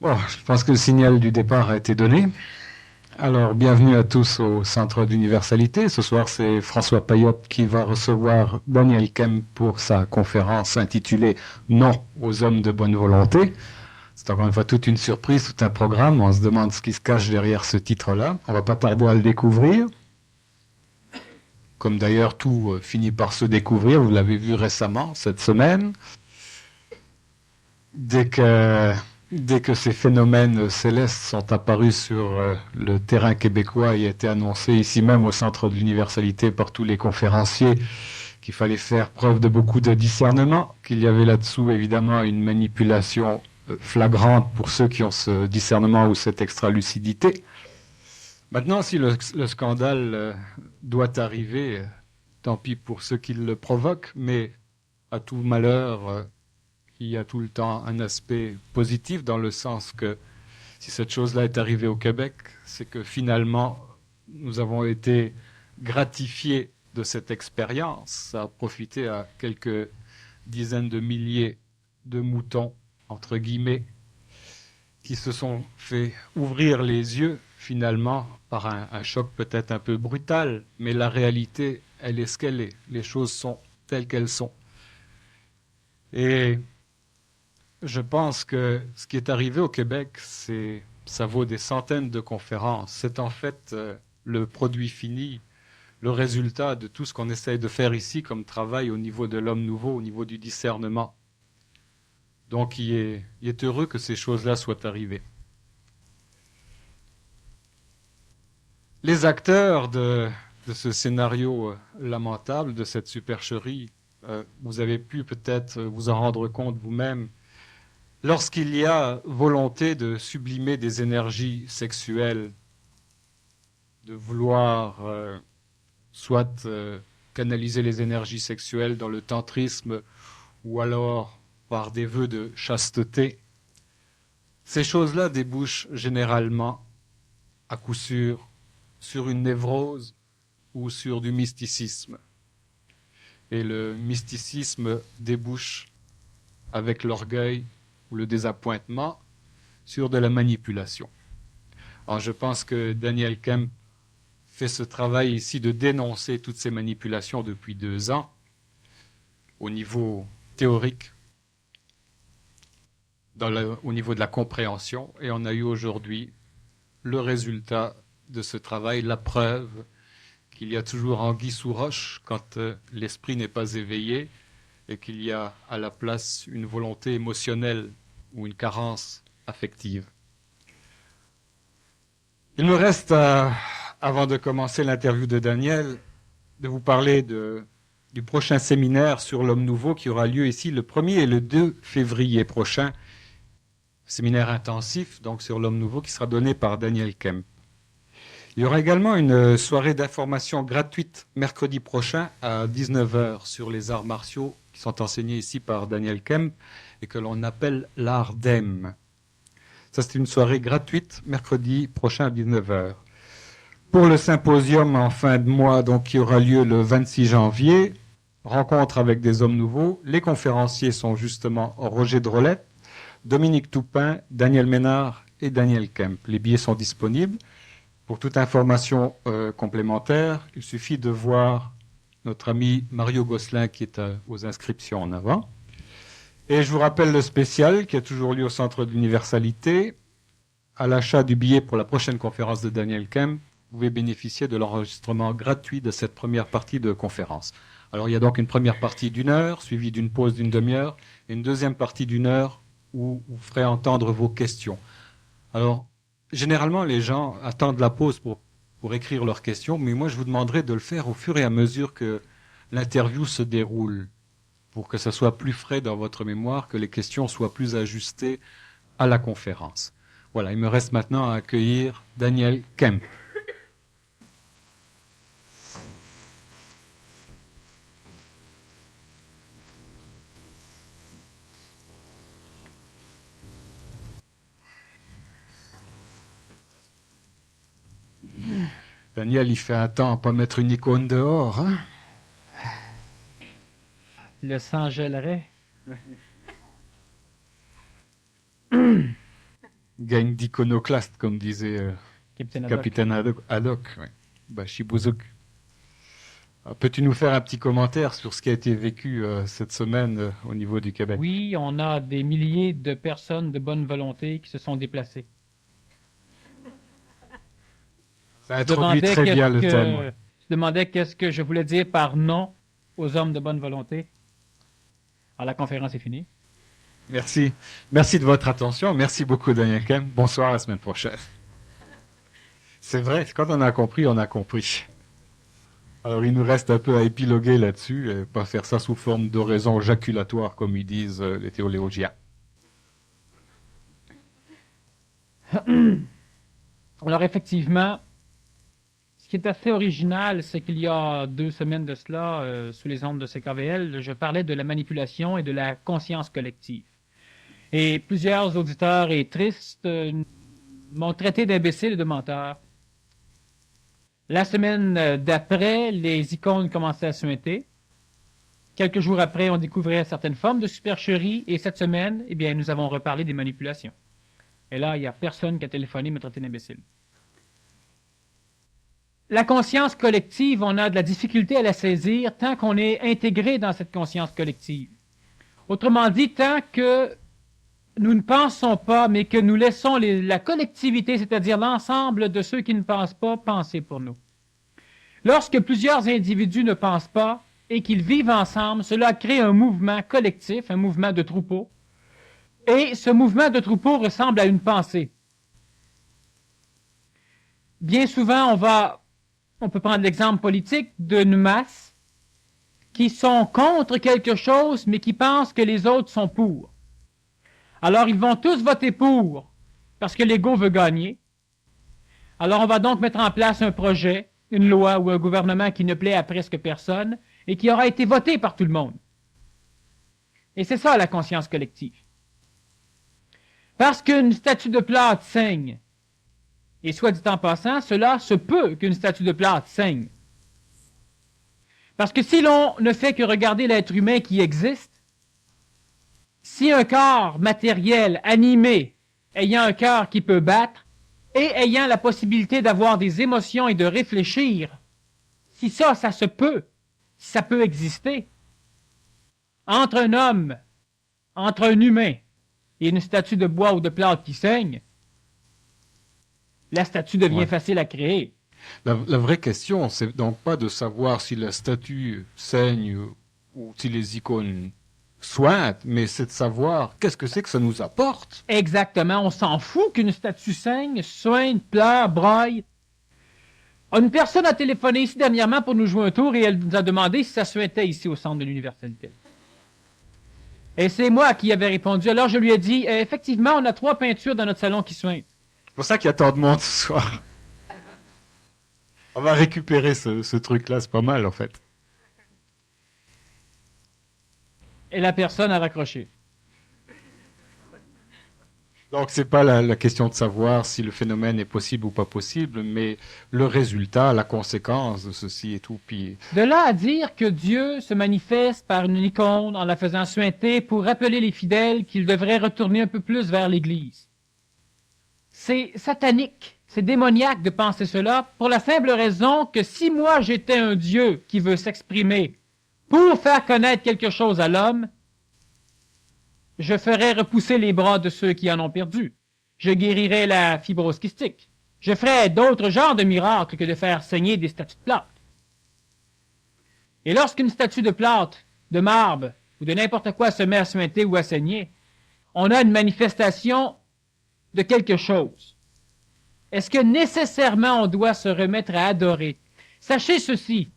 Bon, je pense que le signal du départ a été donné. Alors, bienvenue à tous au Centre d'Universalité. Ce soir, c'est François Payotte qui va recevoir Daniel Kemp pour sa conférence intitulée Non aux hommes de bonne volonté. C'est encore une fois toute une surprise, tout un programme. On se demande ce qui se cache derrière ce titre-là. On va pas tarder à le découvrir. Comme d'ailleurs tout finit par se découvrir. Vous l'avez vu récemment, cette semaine. Dès que Dès que ces phénomènes célestes sont apparus sur le terrain québécois et étaient annoncés ici même au Centre de l'Universalité par tous les conférenciers qu'il fallait faire preuve de beaucoup de discernement, qu'il y avait là-dessous évidemment une manipulation flagrante pour ceux qui ont ce discernement ou cette extra-lucidité. Maintenant, si le scandale doit arriver, tant pis pour ceux qui le provoquent, mais à tout malheur, il y a tout le temps un aspect positif dans le sens que si cette chose-là est arrivée au Québec, c'est que finalement, nous avons été gratifiés de cette expérience. Ça a profité à quelques dizaines de milliers de moutons, entre guillemets, qui se sont fait ouvrir les yeux finalement par un choc peut-être un peu brutal, mais la réalité, elle est ce qu'elle est. Les choses sont telles qu'elles sont. Et je pense que ce qui est arrivé au Québec, ça vaut des centaines de conférences. C'est en fait le produit fini, le résultat de tout ce qu'on essaye de faire ici comme travail au niveau de l'homme nouveau, au niveau du discernement. Donc il est heureux que ces choses-là soient arrivées. Les acteurs de ce scénario lamentable, de cette supercherie, vous avez pu peut-être vous en rendre compte vous-même. Lorsqu'il y a volonté de sublimer des énergies sexuelles, de vouloir soit canaliser les énergies sexuelles dans le tantrisme ou alors par des vœux de chasteté, ces choses-là débouchent généralement, à coup sûr, sur une névrose ou sur du mysticisme. Et le mysticisme débouche avec l'orgueil ou le désappointement sur de la manipulation. Alors je pense que Daniel Kemp fait ce travail ici de dénoncer toutes ces manipulations depuis 2 ans au niveau théorique, au niveau de la compréhension, et on a eu aujourd'hui le résultat de ce travail, la preuve qu'il y a toujours anguille sous roche quand l'esprit n'est pas éveillé et qu'il y a à la place une volonté émotionnelle ou une carence affective. Il me reste, avant de commencer l'interview de Daniel, de vous parler du prochain séminaire sur l'homme nouveau qui aura lieu ici le 1er et le 2 février prochain. Séminaire intensif, donc sur l'homme nouveau, qui sera donné par Daniel Kemp. Il y aura également une soirée d'information gratuite mercredi prochain à 19h sur les arts martiaux qui sont enseignés ici par Daniel Kemp et que l'on appelle l'art d'Em. Ça, c'est une soirée gratuite mercredi prochain à 19h. Pour le symposium en fin de mois, donc, qui aura lieu le 26 janvier, rencontre avec des hommes nouveaux, les conférenciers sont justement Roger Drolette, Dominique Toupin, Daniel Ménard et Daniel Kemp. Les billets sont disponibles. Pour toute information complémentaire, il suffit de voir notre ami Mario Gosselin qui est aux inscriptions en avant. Et je vous rappelle le spécial qui a toujours lieu au Centre d'Universalité. À l'achat du billet pour la prochaine conférence de Daniel Kemp, vous pouvez bénéficier de l'enregistrement gratuit de cette première partie de conférence. Alors il y a donc une première partie d'1 heure, suivie d'une pause d'une demi-heure, et une deuxième partie d'1 heure où vous ferez entendre vos questions. Alors, généralement, les gens attendent la pause pour écrire leurs questions, mais moi, je vous demanderai de le faire au fur et à mesure que l'interview se déroule, pour que ça soit plus frais dans votre mémoire, que les questions soient plus ajustées à la conférence. Voilà, il me reste maintenant à accueillir Daniel Kemp. Daniel, il fait un temps à pas mettre une icône dehors, hein? Le sang gèlerait. Gang d'iconoclastes, comme disait Capitaine Haddock. Capitaine Haddock. Ouais. Bashibuzuk. Peux-tu nous faire un petit commentaire sur ce qui a été vécu cette semaine au niveau du Québec? Oui, on a des milliers de personnes de bonne volonté qui se sont déplacées. Ça introduit très bien le thème. Je demandais qu'est-ce que je voulais dire par non aux hommes de bonne volonté. Alors, la conférence est finie. Merci. Merci de votre attention. Merci beaucoup, Daniel Kem. Bonsoir, à la semaine prochaine. C'est vrai, quand on a compris, on a compris. Alors, il nous reste un peu à épiloguer là-dessus, et pas faire ça sous forme d'oraison jaculatoire, comme ils disent les théologiens. Alors, effectivement, ce qui est assez original, c'est qu'il y a 2 semaines de cela, sous les ondes de CKVL, je parlais de la manipulation et de la conscience collective. Et plusieurs auditeurs et tristes m'ont traité d'imbécile et de menteur. La semaine d'après, les icônes commençaient à suinter. Quelques jours après, on découvrait certaines formes de supercherie. Et cette semaine, eh bien, nous avons reparlé des manipulations. Et là, il n'y a personne qui a téléphoné me traiter d'imbécile. La conscience collective, on a de la difficulté à la saisir tant qu'on est intégré dans cette conscience collective. Autrement dit, tant que nous ne pensons pas, mais que nous laissons la collectivité, c'est-à-dire l'ensemble de ceux qui ne pensent pas, penser pour nous. Lorsque plusieurs individus ne pensent pas et qu'ils vivent ensemble, cela crée un mouvement collectif, un mouvement de troupeau. Et ce mouvement de troupeau ressemble à une pensée. Bien souvent, on peut prendre l'exemple politique d'une masse qui sont contre quelque chose, mais qui pensent que les autres sont pour. Alors, ils vont tous voter pour, parce que l'ego veut gagner. Alors, on va donc mettre en place un projet, une loi ou un gouvernement qui ne plaît à presque personne et qui aura été voté par tout le monde. Et c'est ça, la conscience collective. Parce qu'une statue de plâtre saigne, et soit dit en passant, cela se peut qu'une statue de plâtre saigne. Parce que si l'on ne fait que regarder l'être humain qui existe, si un corps matériel, animé, ayant un cœur qui peut battre, et ayant la possibilité d'avoir des émotions et de réfléchir, si ça se peut, si ça peut exister, entre un homme, entre un humain et une statue de bois ou de plâtre qui saigne, la statue devient facile à créer. La vraie question, c'est donc pas de savoir si la statue saigne ou si les icônes sointent, mais c'est de savoir qu'est-ce que c'est que ça nous apporte. Exactement, on s'en fout qu'une statue saigne, soigne, pleure, braille. Une personne a téléphoné ici dernièrement pour nous jouer un tour et elle nous a demandé si ça suintait ici au centre de l'université. Et c'est moi qui avais répondu. Alors je lui ai dit, effectivement, on a 3 peintures dans notre salon qui suintent. C'est pour ça qu'il y a tant de monde ce soir. On va récupérer ce truc-là, c'est pas mal en fait. Et la personne a raccroché. Donc c'est pas la question de savoir si le phénomène est possible ou pas possible, mais le résultat, la conséquence de ceci et tout. Puis... De là à dire que Dieu se manifeste par une icône en la faisant suinter pour rappeler les fidèles qu'ils devraient retourner un peu plus vers l'Église. C'est satanique, c'est démoniaque de penser cela pour la simple raison que si moi j'étais un Dieu qui veut s'exprimer pour faire connaître quelque chose à l'homme, je ferais repousser les bras de ceux qui en ont perdu. Je guérirais la fibrose kystique. Je ferais d'autres genres de miracles que de faire saigner des statues de plâtre. Et lorsqu'une statue de plâtre, de marbre ou de n'importe quoi se met à suinter ou à saigner, on a une manifestation de quelque chose. Est-ce que nécessairement on doit se remettre à adorer? Sachez ceci.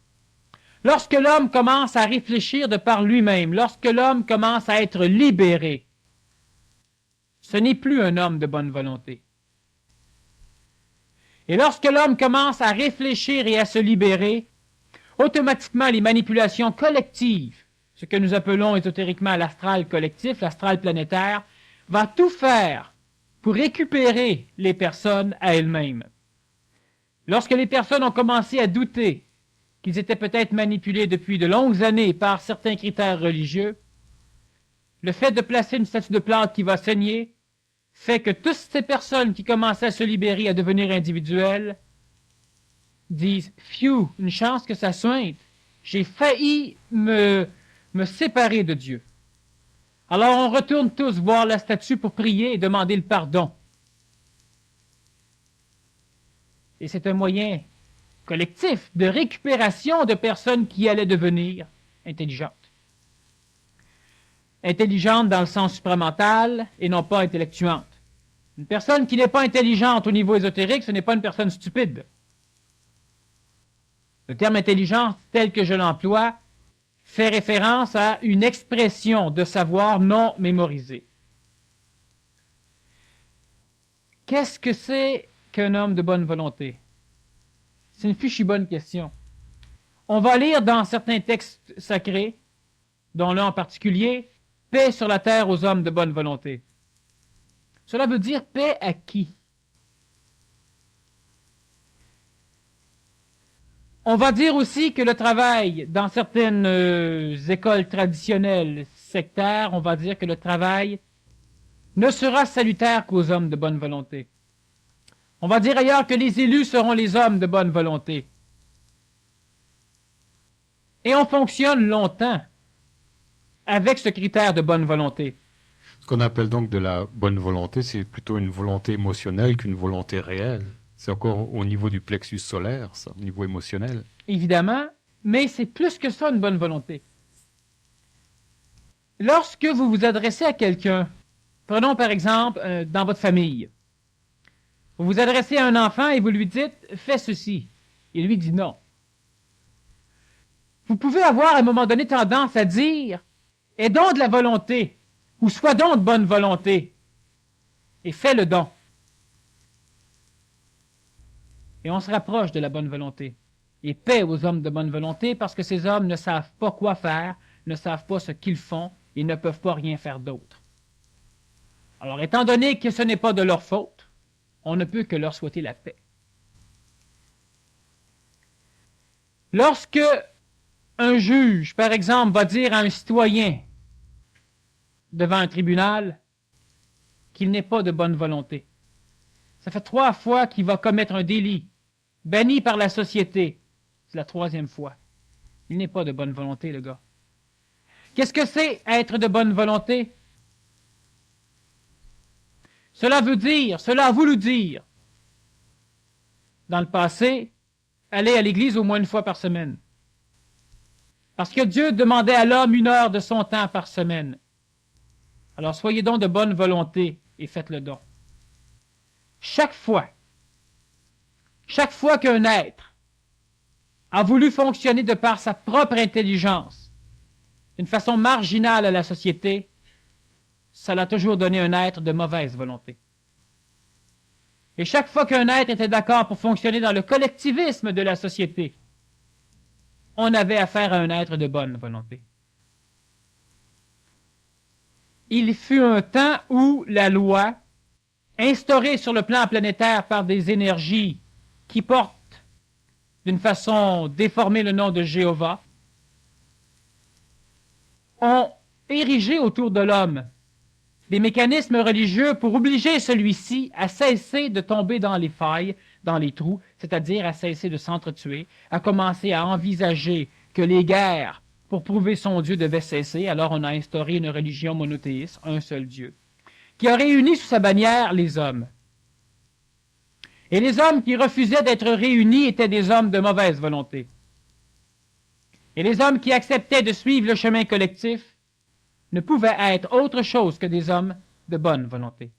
Lorsque l'homme commence à réfléchir de par lui-même, lorsque l'homme commence à être libéré, ce n'est plus un homme de bonne volonté. Et lorsque l'homme commence à réfléchir et à se libérer, automatiquement les manipulations collectives, ce que nous appelons ésotériquement l'astral collectif, l'astral planétaire, va tout faire pour récupérer les personnes à elles-mêmes. Lorsque les personnes ont commencé à douter qu'ils étaient peut-être manipulés depuis de longues années par certains critères religieux, le fait de placer une statue de plâtre qui va saigner fait que toutes ces personnes qui commençaient à se libérer, à devenir individuelles, disent « Phew, une chance que ça sointe. J'ai failli me séparer de Dieu. » Alors on retourne tous voir la statue pour prier et demander le pardon. Et c'est un moyen collectif de récupération de personnes qui allaient devenir intelligentes. Intelligentes dans le sens supramental et non pas intellectuantes. Une personne qui n'est pas intelligente au niveau ésotérique, ce n'est pas une personne stupide. Le terme intelligence, tel que je l'emploie, fait référence à une expression de savoir non mémorisé. Qu'est-ce que c'est qu'un homme de bonne volonté? C'est une fichue bonne question. On va lire dans certains textes sacrés, dont l'un en particulier, « Paix sur la terre aux hommes de bonne volonté ». Cela veut dire paix à qui? On va dire aussi que le travail, dans certaines écoles traditionnelles sectaires, on va dire que le travail ne sera salutaire qu'aux hommes de bonne volonté. On va dire ailleurs que les élus seront les hommes de bonne volonté. Et on fonctionne longtemps avec ce critère de bonne volonté. Ce qu'on appelle donc de la bonne volonté, c'est plutôt une volonté émotionnelle qu'une volonté réelle. C'est encore au niveau du plexus solaire, ça, au niveau émotionnel. Évidemment, mais c'est plus que ça, une bonne volonté. Lorsque vous vous adressez à quelqu'un, prenons par exemple dans votre famille, vous vous adressez à un enfant et vous lui dites « fais ceci ». Il lui dit non. Vous pouvez avoir à un moment donné tendance à dire « aie donc de la volonté » ou « sois donc de bonne volonté » et fais le don. Et on se rapproche de la bonne volonté. Et paix aux hommes de bonne volonté parce que ces hommes ne savent pas quoi faire, ne savent pas ce qu'ils font et ne peuvent pas rien faire d'autre. Alors, étant donné que ce n'est pas de leur faute, on ne peut que leur souhaiter la paix. Lorsque un juge, par exemple, va dire à un citoyen devant un tribunal qu'il n'est pas de bonne volonté, ça fait 3 fois qu'il va commettre un délit, banni par la société. C'est la 3e fois. Il n'est pas de bonne volonté, le gars. Qu'est-ce que c'est être de bonne volonté? Cela a voulu dire, dans le passé, aller à l'église au moins 1 fois par semaine. Parce que Dieu demandait à l'homme 1 heure de son temps par semaine. Alors soyez donc de bonne volonté et faites le don. Chaque fois qu'un être a voulu fonctionner de par sa propre intelligence, d'une façon marginale à la société, ça l'a toujours donné un être de mauvaise volonté. Et chaque fois qu'un être était d'accord pour fonctionner dans le collectivisme de la société, on avait affaire à un être de bonne volonté. Il fut un temps où la loi, instaurée sur le plan planétaire par des énergies qui portent d'une façon déformée le nom de Jéhovah, ont érigé autour de l'homme des mécanismes religieux pour obliger celui-ci à cesser de tomber dans les failles, dans les trous, c'est-à-dire à cesser de s'entretuer, à commencer à envisager que les guerres pour prouver son Dieu devaient cesser. Alors on a instauré une religion monothéiste, un seul Dieu, qui a réuni sous sa bannière les hommes. Et les hommes qui refusaient d'être réunis étaient des hommes de mauvaise volonté. Et les hommes qui acceptaient de suivre le chemin collectif ne pouvaient être autre chose que des hommes de bonne volonté.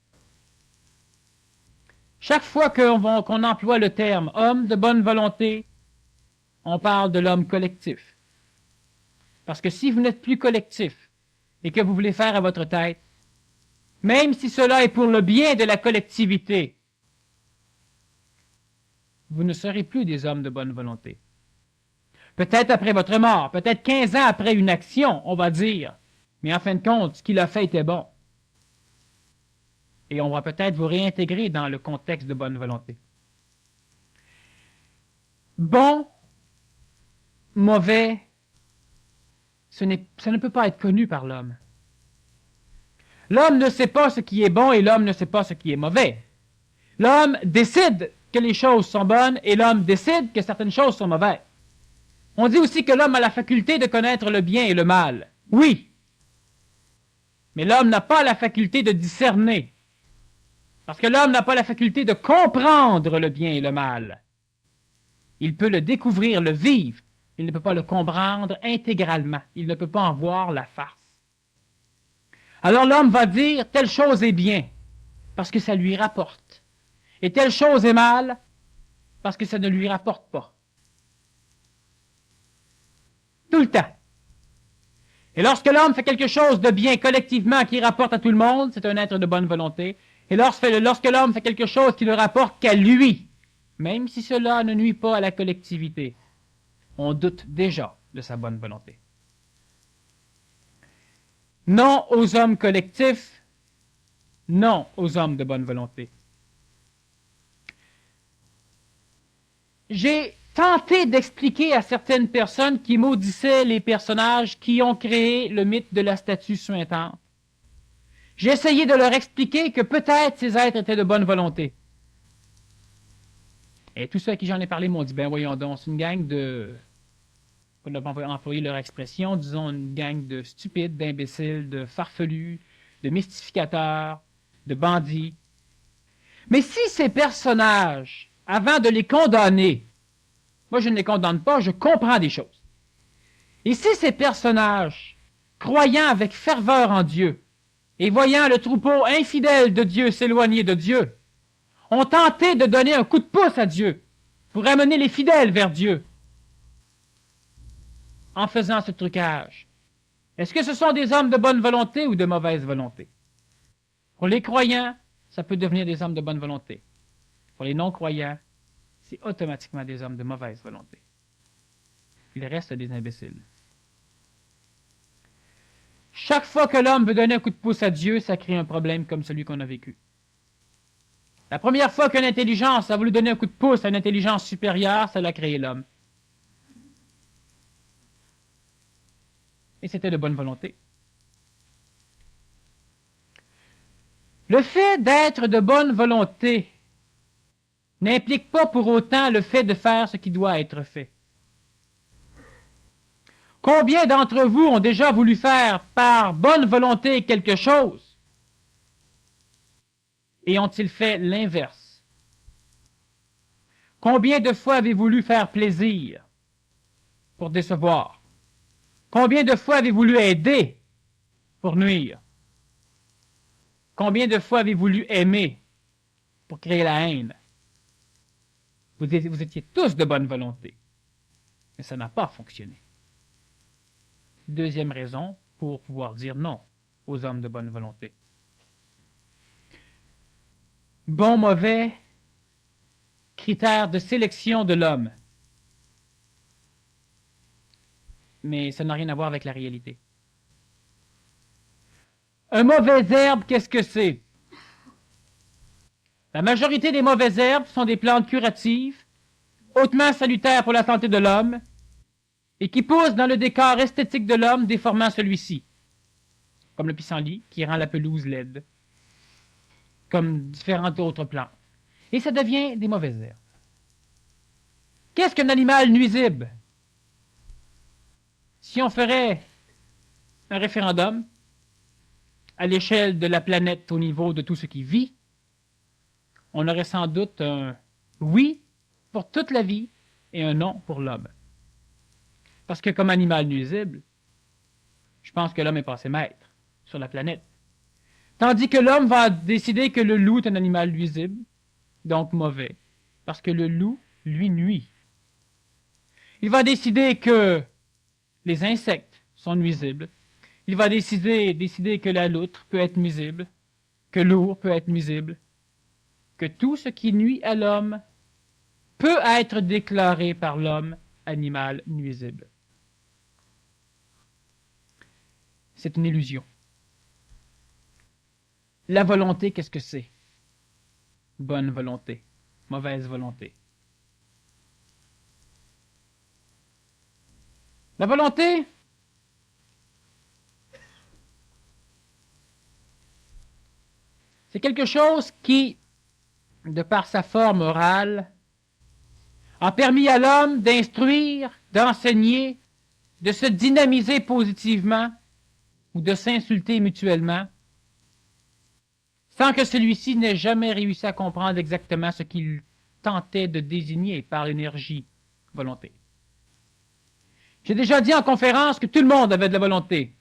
Chaque fois qu'on emploie le terme homme de bonne volonté, on parle de l'homme collectif. Parce que si vous n'êtes plus collectif et que vous voulez faire à votre tête, même si cela est pour le bien de la collectivité, vous ne serez plus des hommes de bonne volonté. Peut-être après votre mort, peut-être 15 ans après une action, on va dire, mais en fin de compte, ce qu'il a fait était bon. Et on va peut-être vous réintégrer dans le contexte de bonne volonté. Bon, mauvais, ça ne peut pas être connu par l'homme. L'homme ne sait pas ce qui est bon et l'homme ne sait pas ce qui est mauvais. L'homme décide que les choses sont bonnes et l'homme décide que certaines choses sont mauvaises. On dit aussi que l'homme a la faculté de connaître le bien et le mal. Oui. Mais l'homme n'a pas la faculté de discerner. Parce que l'homme n'a pas la faculté de comprendre le bien et le mal. Il peut le découvrir, le vivre. Il ne peut pas le comprendre intégralement. Il ne peut pas en voir la face. Alors l'homme va dire telle chose est bien parce que ça lui rapporte. Et telle chose est mal parce que ça ne lui rapporte pas. Tout le temps. Et lorsque l'homme fait quelque chose de bien collectivement qui rapporte à tout le monde, c'est un être de bonne volonté. Et lorsque l'homme fait quelque chose qui ne rapporte qu'à lui, même si cela ne nuit pas à la collectivité, on doute déjà de sa bonne volonté. Non aux hommes collectifs, non aux hommes de bonne volonté. J'ai tenté d'expliquer à certaines personnes qui maudissaient les personnages qui ont créé le mythe de la statue suintante. J'ai essayé de leur expliquer que peut-être ces êtres étaient de bonne volonté. Et tous ceux à qui j'en ai parlé m'ont dit, ben voyons donc, c'est une gang de... On n'a pas employé leur expression, disons une gang de stupides, d'imbéciles, de farfelus, de mystificateurs, de bandits. Mais si ces personnages, avant de les condamner, moi je ne les condamne pas, je comprends des choses. Et si ces personnages, croyant avec ferveur en Dieu, et voyant le troupeau infidèle de Dieu s'éloigner de Dieu, ont tenté de donner un coup de pouce à Dieu pour amener les fidèles vers Dieu, en faisant ce trucage. Est-ce que ce sont des hommes de bonne volonté ou de mauvaise volonté? Pour les croyants, ça peut devenir des hommes de bonne volonté. Pour les non-croyants, c'est automatiquement des hommes de mauvaise volonté. Il reste des imbéciles. Chaque fois que l'homme veut donner un coup de pouce à Dieu, ça crée un problème comme celui qu'on a vécu. La première fois qu'une intelligence a voulu donner un coup de pouce à une intelligence supérieure, ça l'a créé l'homme. Et c'était de bonne volonté. Le fait d'être de bonne volonté n'implique pas pour autant le fait de faire ce qui doit être fait. Combien d'entre vous ont déjà voulu faire par bonne volonté quelque chose et ont-ils fait l'inverse? Combien de fois avez-vous voulu faire plaisir pour décevoir? Combien de fois avez-vous voulu aider pour nuire? Combien de fois avez-vous voulu aimer pour créer la haine? Vous étiez tous de bonne volonté, mais ça n'a pas fonctionné. Deuxième raison pour pouvoir dire non aux hommes de bonne volonté. Bon, mauvais, critère de sélection de l'homme. Mais ça n'a rien à voir avec la réalité. Un mauvais herbe, qu'est-ce que c'est? La majorité des mauvaises herbes sont des plantes curatives, hautement salutaires pour la santé de l'homme, et qui poussent dans le décor esthétique de l'homme, déformant celui-ci, comme le pissenlit, qui rend la pelouse laide, comme différentes autres plantes. Et ça devient des mauvaises herbes. Qu'est-ce qu'un animal nuisible? Si on ferait un référendum à l'échelle de la planète au niveau de tout ce qui vit, on aurait sans doute un oui pour toute la vie et un non pour l'homme. Parce que comme animal nuisible, je pense que l'homme est passé maître sur la planète. Tandis que l'homme va décider que le loup est un animal nuisible, donc mauvais, parce que le loup lui nuit. Il va décider que les insectes sont nuisibles. Il va décider que la loutre peut être nuisible, que l'ours peut être nuisible, que tout ce qui nuit à l'homme peut être déclaré par l'homme animal nuisible. C'est une illusion. La volonté, qu'est-ce que c'est? Bonne volonté, mauvaise volonté. La volonté, C'est quelque chose qui, de par sa forme orale, a permis à l'homme d'instruire, d'enseigner, de se dynamiser positivement ou de s'insulter mutuellement, sans que celui-ci n'ait jamais réussi à comprendre exactement ce qu'il tentait de désigner par l'énergie volonté. J'ai déjà dit en conférence que tout le monde avait de la volonté.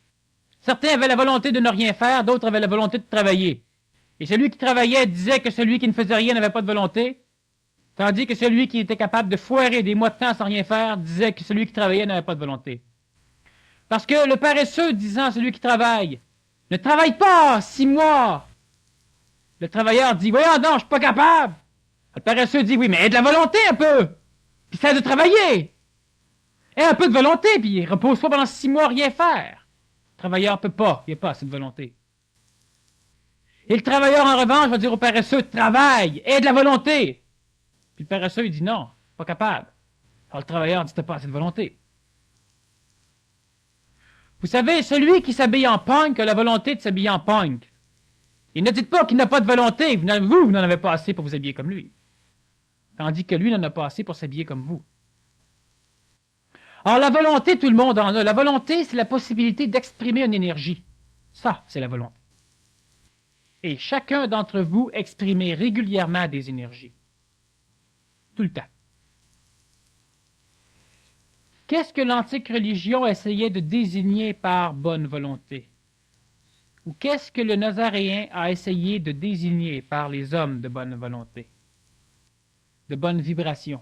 Certains avaient la volonté de ne rien faire, d'autres avaient la volonté de travailler. Et celui qui travaillait disait que celui qui ne faisait rien n'avait pas de volonté, tandis que celui qui était capable de foirer des mois de temps sans rien faire disait que celui qui travaillait n'avait pas de volonté. Parce que le paresseux disant à celui qui travaille, « Ne travaille pas 6 mois !» Le travailleur dit, « Voyons non, je suis pas capable !» Le paresseux dit, « Oui, mais aie de la volonté un peu, puis cesse de travailler. Aie un peu de volonté, puis repose-toi pendant 6 mois rien faire. » Le travailleur peut pas, il n'y a pas assez de volonté. Et le travailleur, en revanche, va dire au paresseux, « Travaille, aie de la volonté. » Puis le paresseux, il dit, « Non, pas capable. » Alors le travailleur dit, « T'as pas assez de volonté. » Vous savez, celui qui s'habille en punk a la volonté de s'habiller en punk. Et ne dites pas qu'il n'a pas de volonté. Vous n'en avez pas assez pour vous habiller comme lui. Tandis que lui n'en a pas assez pour s'habiller comme vous. Alors la volonté, tout le monde en a. La volonté, c'est la possibilité d'exprimer une énergie. Ça, c'est la volonté. Et chacun d'entre vous exprimez régulièrement des énergies. Tout le temps. Qu'est-ce que l'antique religion essayait de désigner par bonne volonté? Ou qu'est-ce que le Nazaréen a essayé de désigner par les hommes de bonne volonté? De bonnes vibrations.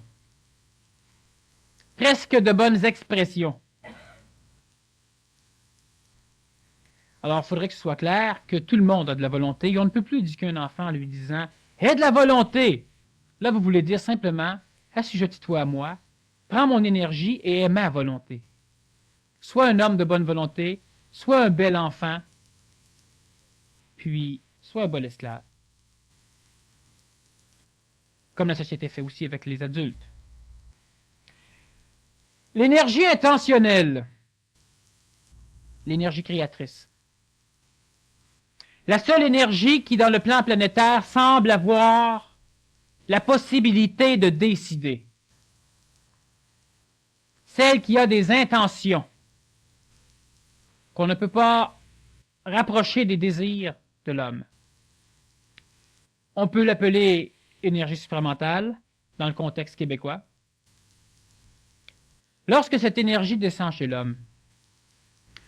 Presque de bonnes expressions. Alors, il faudrait que ce soit clair que tout le monde a de la volonté et on ne peut plus dire qu'un enfant en lui disant « Aie de la volonté !» Là, vous voulez dire simplement « Assujettis-toi à moi, prends mon énergie et aie ma volonté. » Soit un homme de bonne volonté, soit un bel enfant, puis soit un bon esclave. Comme la société fait aussi avec les adultes. L'énergie intentionnelle. L'énergie créatrice. La seule énergie qui, dans le plan planétaire, semble avoir la possibilité de décider. Celle qui a des intentions qu'on ne peut pas rapprocher des désirs de l'homme. On peut l'appeler énergie supramentale dans le contexte québécois. Lorsque cette énergie descend chez l'homme,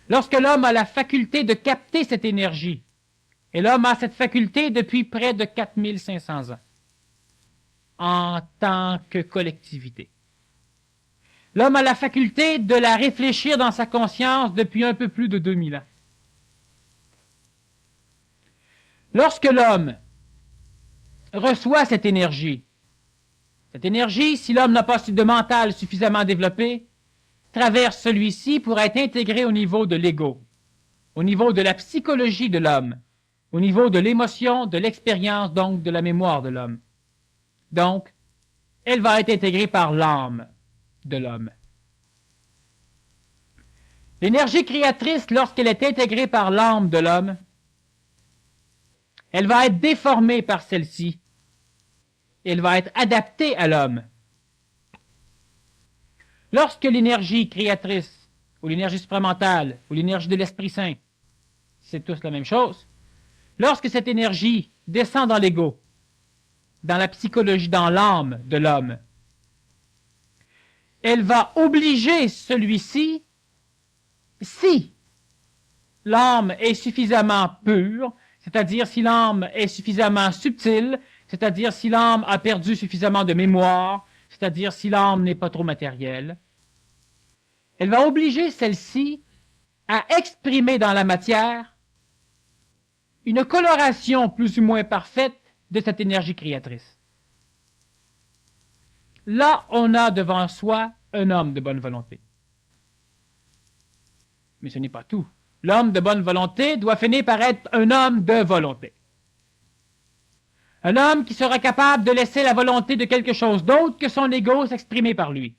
lorsque l'homme a la faculté de capter cette énergie, et l'homme a cette faculté depuis près de 4500 ans, en tant que collectivité. L'homme a la faculté de la réfléchir dans sa conscience depuis un peu plus de 2000 ans. Lorsque l'homme reçoit cette énergie, si l'homme n'a pas de mental suffisamment développé, traverse celui-ci pour être intégré au niveau de l'ego, au niveau de la psychologie de l'homme, au niveau de l'émotion, de l'expérience, donc de la mémoire de l'homme. Donc, elle va être intégrée par l'âme de l'homme. L'énergie créatrice, lorsqu'elle est intégrée par l'âme de l'homme, elle va être déformée par celle-ci. Elle va être adaptée à l'homme. Lorsque l'énergie créatrice, ou l'énergie supramentale, ou l'énergie de l'Esprit Saint, c'est tous la même chose, lorsque cette énergie descend dans l'ego, dans la psychologie, dans l'âme de l'homme, elle va obliger celui-ci, si l'âme est suffisamment pure, c'est-à-dire si l'âme est suffisamment subtile, c'est-à-dire si l'âme a perdu suffisamment de mémoire, c'est-à-dire si l'âme n'est pas trop matérielle, elle va obliger celle-ci à exprimer dans la matière une coloration plus ou moins parfaite de cette énergie créatrice. Là, on a devant soi un homme de bonne volonté. Mais ce n'est pas tout. L'homme de bonne volonté doit finir par être un homme de volonté. Un homme qui sera capable de laisser la volonté de quelque chose d'autre que son ego s'exprimer par lui.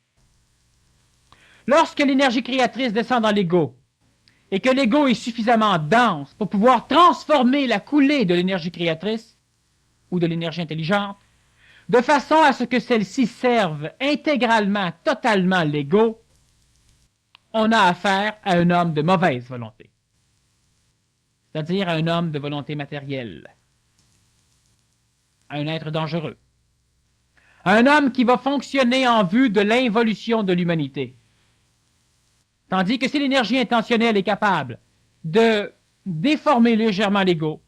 Lorsque l'énergie créatrice descend dans l'ego, et que l'ego est suffisamment dense pour pouvoir transformer la coulée de l'énergie créatrice, ou de l'énergie intelligente, de façon à ce que celle-ci serve intégralement, totalement l'ego, on a affaire à un homme de mauvaise volonté, c'est-à-dire à un homme de volonté matérielle, à un être dangereux, à un homme qui va fonctionner en vue de l'involution de l'humanité. Tandis que si l'énergie intentionnelle est capable de déformer légèrement l'ego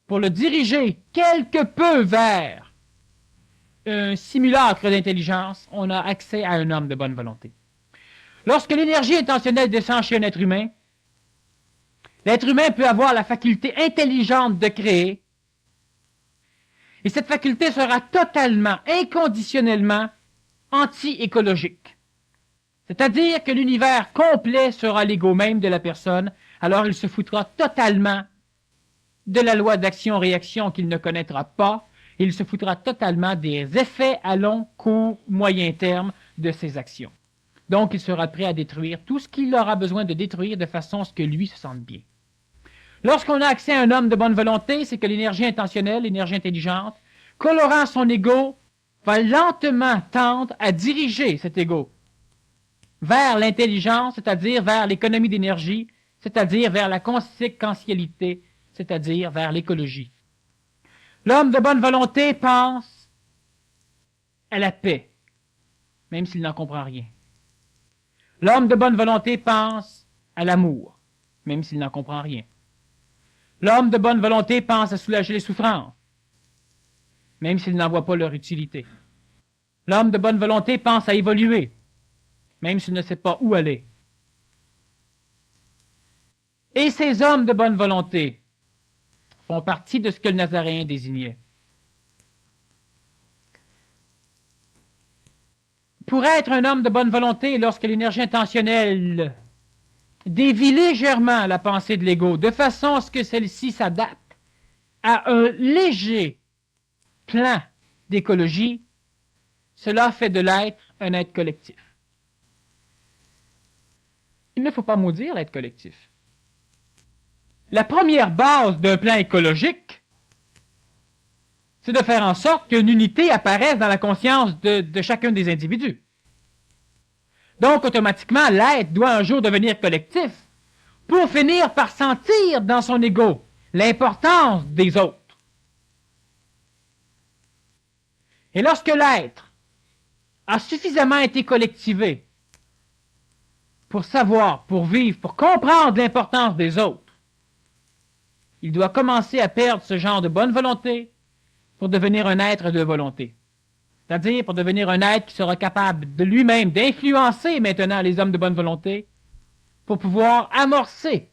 pour le diriger quelque peu vers un simulacre d'intelligence, on a accès à un homme de bonne volonté. Lorsque l'énergie intentionnelle descend chez un être humain, l'être humain peut avoir la faculté intelligente de créer, et cette faculté sera totalement, inconditionnellement anti-écologique. C'est-à-dire que l'univers complet sera l'ego même de la personne, alors il se foutra totalement de la loi d'action-réaction qu'il ne connaîtra pas, il se foutra totalement des effets à long, court, moyen terme de ses actions. Donc il sera prêt à détruire tout ce qu'il aura besoin de détruire de façon à ce que lui se sente bien. Lorsqu'on a accès à un homme de bonne volonté, c'est que l'énergie intentionnelle, l'énergie intelligente, colorant son ego, va lentement tendre à diriger cet ego vers l'intelligence, c'est-à-dire vers l'économie d'énergie, c'est-à-dire vers la conséquentialité, c'est-à-dire vers l'écologie. L'homme de bonne volonté pense à la paix, même s'il n'en comprend rien. L'homme de bonne volonté pense à l'amour, même s'il n'en comprend rien. L'homme de bonne volonté pense à soulager les souffrances, même s'il n'en voit pas leur utilité. L'homme de bonne volonté pense à évoluer, même s'il ne sait pas où aller. Et ces hommes de bonne volonté font partie de ce que le Nazaréen désignait. Pour être un homme de bonne volonté, lorsque l'énergie intentionnelle dévie légèrement la pensée de l'ego, de façon à ce que celle-ci s'adapte à un léger plan d'écologie, cela fait de l'être un être collectif. Il ne faut pas maudire l'être collectif. La première base d'un plan écologique, c'est de faire en sorte qu'une unité apparaisse dans la conscience de chacun des individus. Donc, automatiquement, l'être doit un jour devenir collectif pour finir par sentir dans son ego l'importance des autres. Et lorsque l'être a suffisamment été collectivé pour savoir, pour vivre, pour comprendre l'importance des autres, il doit commencer à perdre ce genre de bonne volonté pour devenir un être de volonté. C'est-à-dire pour devenir un être qui sera capable de lui-même d'influencer maintenant les hommes de bonne volonté pour pouvoir amorcer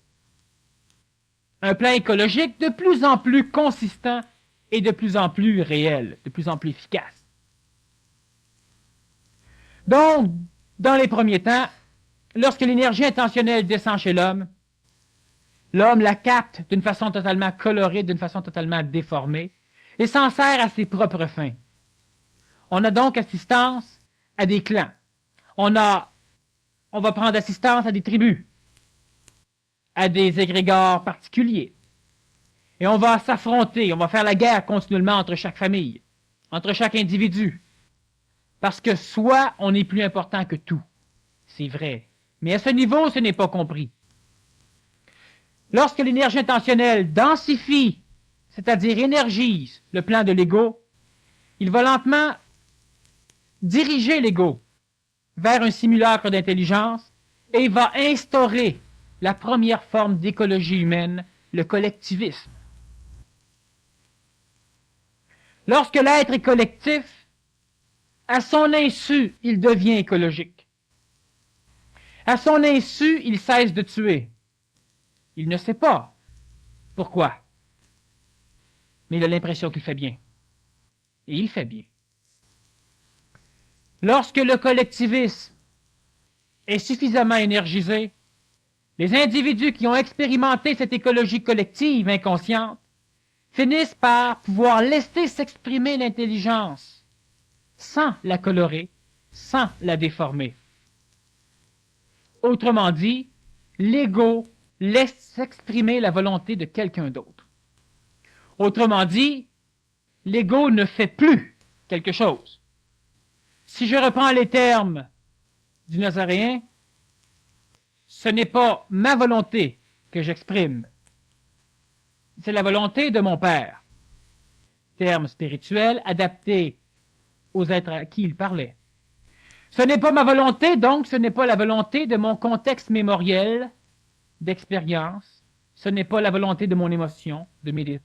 un plan écologique de plus en plus consistant et de plus en plus réel, de plus en plus efficace. Donc, dans les premiers temps, lorsque l'énergie intentionnelle descend chez l'homme, l'homme la capte d'une façon totalement colorée, d'une façon totalement déformée, et s'en sert à ses propres fins. On a donc assistance à des clans. On va prendre assistance à des tribus, à des égrégores particuliers. Et on va s'affronter, on va faire la guerre continuellement entre chaque famille, entre chaque individu. Parce que soi, on est plus important que tout. C'est vrai. Mais à ce niveau, ce n'est pas compris. Lorsque l'énergie intentionnelle densifie, c'est-à-dire énergise le plan de l'ego, il va lentement diriger l'ego vers un simulacre d'intelligence et va instaurer la première forme d'écologie humaine, le collectivisme. Lorsque l'être est collectif, à son insu, il devient écologique. À son insu, il cesse de tuer. Il ne sait pas pourquoi, mais il a l'impression qu'il fait bien. Et il fait bien. Lorsque le collectivisme est suffisamment énergisé, les individus qui ont expérimenté cette écologie collective inconsciente finissent par pouvoir laisser s'exprimer l'intelligence sans la colorer, sans la déformer. Autrement dit, l'ego laisse s'exprimer la volonté de quelqu'un d'autre. Autrement dit, l'ego ne fait plus quelque chose. Si je reprends les termes du Nazaréen, ce n'est pas ma volonté que j'exprime, c'est la volonté de mon Père. Terme spirituel adapté aux êtres à qui il parlait. Ce n'est pas ma volonté, donc ce n'est pas la volonté de mon contexte mémoriel, d'expérience, ce n'est pas la volonté de mon émotion, de mes...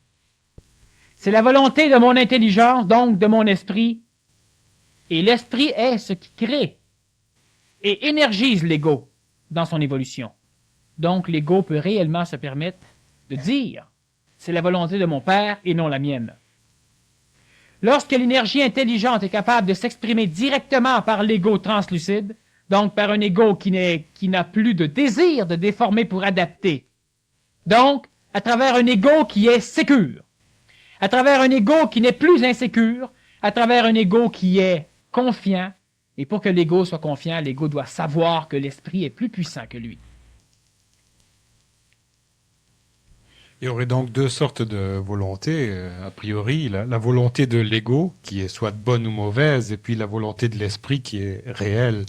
C'est la volonté de mon intelligence, donc de mon esprit. Et l'esprit est ce qui crée et énergise l'ego dans son évolution. Donc l'ego peut réellement se permettre de dire « c'est la volonté de mon Père et non la mienne ». Lorsque l'énergie intelligente est capable de s'exprimer directement par l'ego translucide, donc par un ego qui n'a plus de désir de déformer pour adapter, donc à travers un ego qui est sécure, à travers un ego qui n'est plus insécure, à travers un ego qui est confiant, et pour que l'ego soit confiant, l'ego doit savoir que l'esprit est plus puissant que lui. Il y aurait donc deux sortes de volontés, a priori, la volonté de l'ego, qui est soit bonne ou mauvaise, et puis la volonté de l'esprit qui est réelle.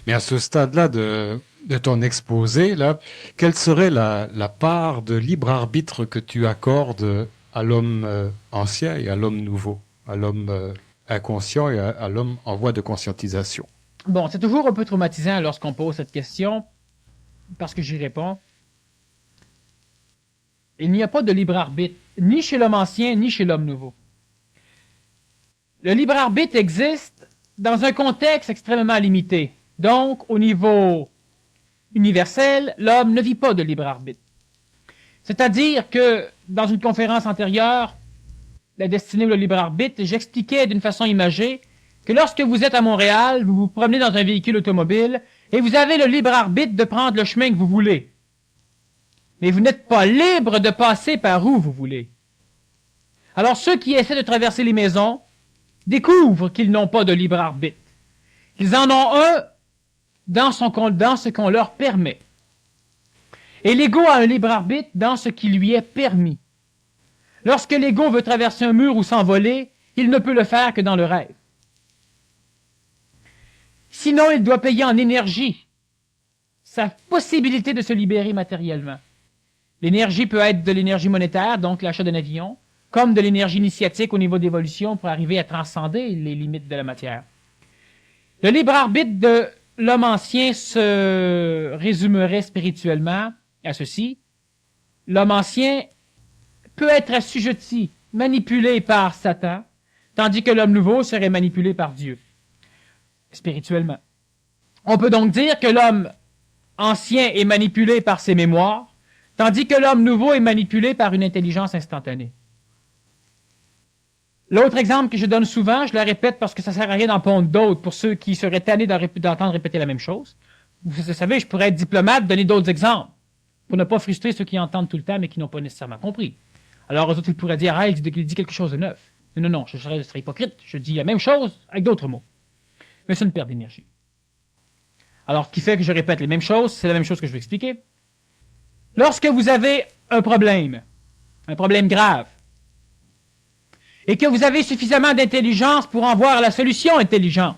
Mais à ce stade-là de ton exposé, là, quelle serait la part de libre arbitre que tu accordes à l'homme ancien et à l'homme nouveau, à l'homme inconscient et à l'homme en voie de conscientisation? Bon, c'est toujours un peu traumatisant lorsqu'on pose cette question, parce que j'y réponds. Il n'y a pas de libre arbitre, ni chez l'homme ancien, ni chez l'homme nouveau. Le libre arbitre existe dans un contexte extrêmement limité. Donc, au niveau universel, l'homme ne vit pas de libre arbitre. C'est-à-dire que, dans une conférence antérieure, la destinée ou le libre arbitre, j'expliquais d'une façon imagée que lorsque vous êtes à Montréal, vous vous promenez dans un véhicule automobile et vous avez le libre arbitre de prendre le chemin que vous voulez. Mais vous n'êtes pas libre de passer par où vous voulez. Alors ceux qui essaient de traverser les maisons découvrent qu'ils n'ont pas de libre arbitre. Ils en ont un dans ce qu'on leur permet. Et l'ego a un libre arbitre dans ce qui lui est permis. Lorsque l'ego veut traverser un mur ou s'envoler, il ne peut le faire que dans le rêve. Sinon, il doit payer en énergie sa possibilité de se libérer matériellement. L'énergie peut être de l'énergie monétaire, donc l'achat d'un avion, comme de l'énergie initiatique au niveau d'évolution pour arriver à transcender les limites de la matière. Le libre arbitre de l'homme ancien se résumerait spirituellement à ceci. L'homme ancien peut être assujetti, manipulé par Satan, tandis que l'homme nouveau serait manipulé par Dieu, spirituellement. On peut donc dire que l'homme ancien est manipulé par ses mémoires, tandis que l'homme nouveau est manipulé par une intelligence instantanée. L'autre exemple que je donne souvent, je le répète parce que ça sert à rien d'en pondre d'autres pour ceux qui seraient tannés d'entendre répéter la même chose. Vous savez, je pourrais être diplomate, donner d'autres exemples, pour ne pas frustrer ceux qui entendent tout le temps mais qui n'ont pas nécessairement compris. Alors, eux autres, ils pourraient dire, ah, il dit quelque chose de neuf. Non, je serais hypocrite. Je dis la même chose avec d'autres mots. Mais c'est une perte d'énergie. Alors, ce qui fait que je répète les mêmes choses, c'est la même chose que je vais expliquer. Lorsque vous avez un problème grave, et que vous avez suffisamment d'intelligence pour en voir la solution intelligente,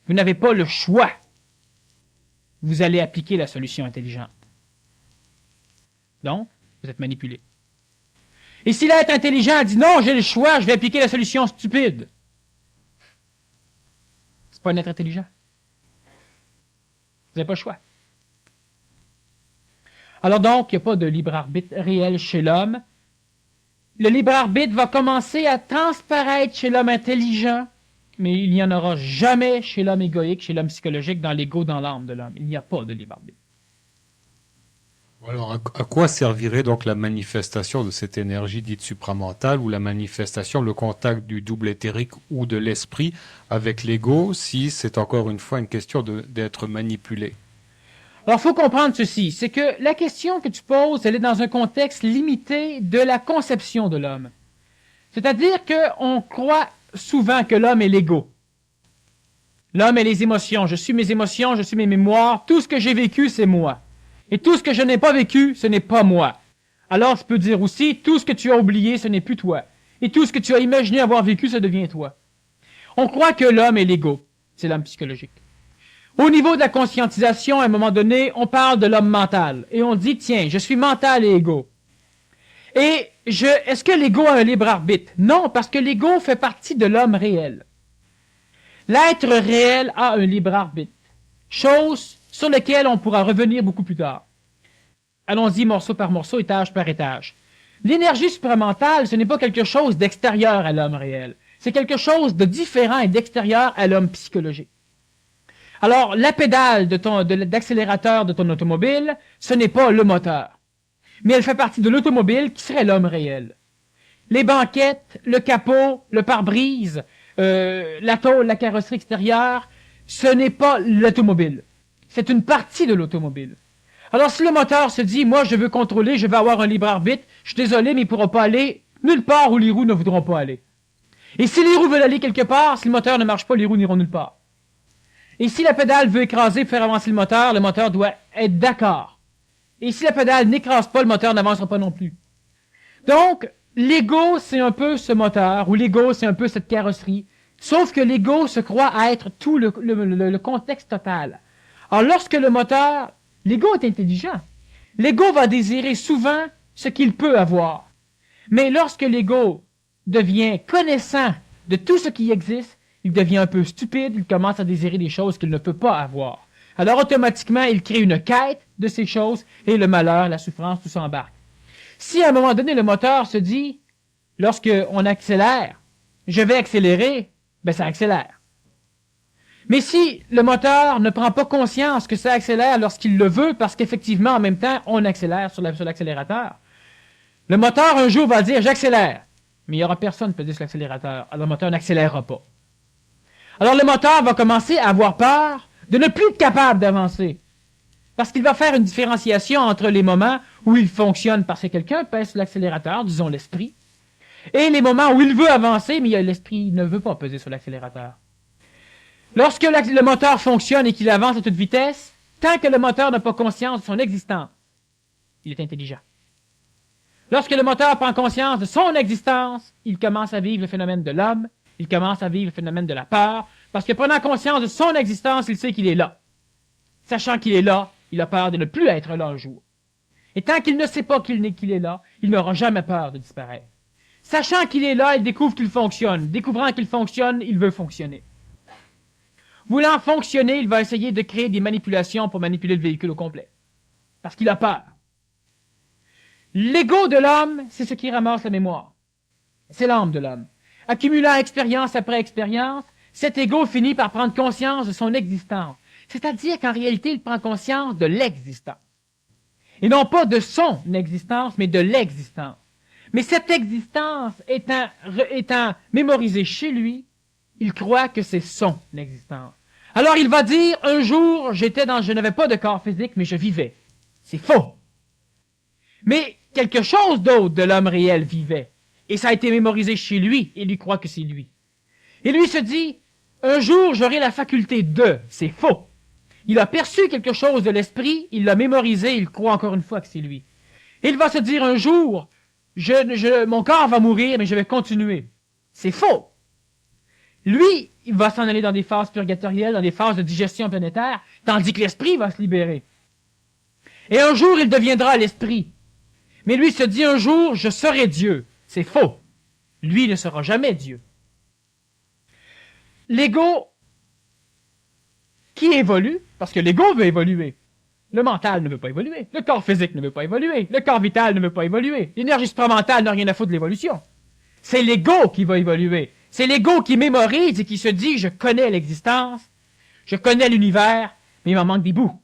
vous n'avez pas le choix. Vous allez appliquer la solution intelligente. Donc, vous êtes manipulé. Et si l'être intelligent dit non, j'ai le choix, je vais appliquer la solution stupide, c'est pas un être intelligent. Vous n'avez pas le choix. Alors donc, il n'y a pas de libre arbitre réel chez l'homme. Le libre arbitre va commencer à transparaître chez l'homme intelligent, mais il n'y en aura jamais chez l'homme égoïque, chez l'homme psychologique, dans l'ego, dans l'âme de l'homme. Il n'y a pas de libre arbitre. Alors, à quoi servirait donc la manifestation de cette énergie dite supramentale, ou la manifestation, le contact du double éthérique ou de l'esprit avec l'ego, si c'est encore une fois une question d'être manipulé? Alors, il faut comprendre ceci, c'est que la question que tu poses, elle est dans un contexte limité de la conception de l'homme. C'est-à-dire qu'on croit souvent que l'homme est l'ego. L'homme est les émotions. Je suis mes émotions, je suis mes mémoires. Tout ce que j'ai vécu, c'est moi. Et tout ce que je n'ai pas vécu, ce n'est pas moi. Alors, je peux dire aussi, tout ce que tu as oublié, ce n'est plus toi. Et tout ce que tu as imaginé avoir vécu, ça devient toi. On croit que l'homme est l'ego. C'est l'homme psychologique. Au niveau de la conscientisation, à un moment donné, on parle de l'homme mental. Et on dit, tiens, je suis mental et égo. Et est-ce que l'ego a un libre arbitre? Non, parce que l'ego fait partie de l'homme réel. L'être réel a un libre arbitre. Chose sur laquelle on pourra revenir beaucoup plus tard. Allons-y morceau par morceau, étage par étage. L'énergie supramentale, ce n'est pas quelque chose d'extérieur à l'homme réel. C'est quelque chose de différent et d'extérieur à l'homme psychologique. Alors, la pédale d'accélérateur de ton automobile, ce n'est pas le moteur. Mais elle fait partie de l'automobile qui serait l'homme réel. Les banquettes, le capot, le pare-brise, la tôle, la carrosserie extérieure, ce n'est pas l'automobile. C'est une partie de l'automobile. Alors, si le moteur se dit, moi, je veux contrôler, je veux avoir un libre arbitre, je suis désolé, mais il ne pourra pas aller nulle part où les roues ne voudront pas aller. Et si les roues veulent aller quelque part, si le moteur ne marche pas, les roues n'iront nulle part. Et si la pédale veut écraser pour faire avancer le moteur doit être d'accord. Et si la pédale n'écrase pas, le moteur n'avancera pas non plus. Donc, l'ego, c'est un peu ce moteur, ou l'ego, c'est un peu cette carrosserie. Sauf que l'ego se croit à être tout le contexte total. Alors, lorsque le moteur, l'ego est intelligent. L'ego va désirer souvent ce qu'il peut avoir. Mais lorsque l'ego devient connaissant de tout ce qui existe, il devient un peu stupide, il commence à désirer des choses qu'il ne peut pas avoir. Alors automatiquement, il crée une quête de ces choses et le malheur, la souffrance, tout s'embarque. Si à un moment donné, le moteur se dit, lorsqu'on accélère, je vais accélérer, ben ça accélère. Mais si le moteur ne prend pas conscience que ça accélère lorsqu'il le veut, parce qu'effectivement, en même temps, on accélère sur l'accélérateur, le moteur un jour va dire, j'accélère. Mais il n'y aura personne qui peut dire sur l'accélérateur. Alors le moteur n'accélérera pas. Alors le moteur va commencer à avoir peur de ne plus être capable d'avancer. Parce qu'il va faire une différenciation entre les moments où il fonctionne parce que quelqu'un pèse sur l'accélérateur, disons l'esprit, et les moments où il veut avancer, mais l'esprit ne veut pas peser sur l'accélérateur. Lorsque le moteur fonctionne et qu'il avance à toute vitesse, tant que le moteur n'a pas conscience de son existence, il est intelligent. Lorsque le moteur prend conscience de son existence, il commence à vivre le phénomène de l'homme, il commence à vivre le phénomène de la peur, parce que prenant conscience de son existence, il sait qu'il est là. Sachant qu'il est là, il a peur de ne plus être là un jour. Et tant qu'il ne sait pas qu'il est là, il n'aura jamais peur de disparaître. Sachant qu'il est là, il découvre qu'il fonctionne. Découvrant qu'il fonctionne, il veut fonctionner. Voulant fonctionner, il va essayer de créer des manipulations pour manipuler le véhicule au complet. Parce qu'il a peur. L'ego de l'homme, c'est ce qui ramasse la mémoire. C'est l'âme de l'homme. Accumulant expérience après expérience, cet ego finit par prendre conscience de son existence. C'est-à-dire qu'en réalité, il prend conscience de l'existence. Et non pas de son existence, mais de l'existence. Mais cette existence étant mémorisée chez lui, il croit que c'est son existence. Alors il va dire, un jour, je n'avais pas de corps physique, mais je vivais. C'est faux. Mais quelque chose d'autre de l'homme réel vivait. Et ça a été mémorisé chez lui, et lui croit que c'est lui. Et lui se dit, un jour, j'aurai la faculté de. C'est faux. Il a perçu quelque chose de l'esprit, il l'a mémorisé, il croit encore une fois que c'est lui. Et il va se dire un jour, mon corps va mourir, mais je vais continuer. C'est faux. Lui, il va s'en aller dans des phases purgatorielles, dans des phases de digestion planétaire, tandis que l'esprit va se libérer. Et un jour, il deviendra l'esprit. Mais lui se dit un jour, je serai Dieu. C'est faux. Lui ne sera jamais Dieu. L'ego qui évolue, parce que l'ego veut évoluer. Le mental ne veut pas évoluer. Le corps physique ne veut pas évoluer. Le corps vital ne veut pas évoluer. L'énergie supramentale n'a rien à foutre de l'évolution. C'est l'ego qui va évoluer. C'est l'ego qui mémorise et qui se dit, je connais l'existence, je connais l'univers, mais il m'en manque des bouts.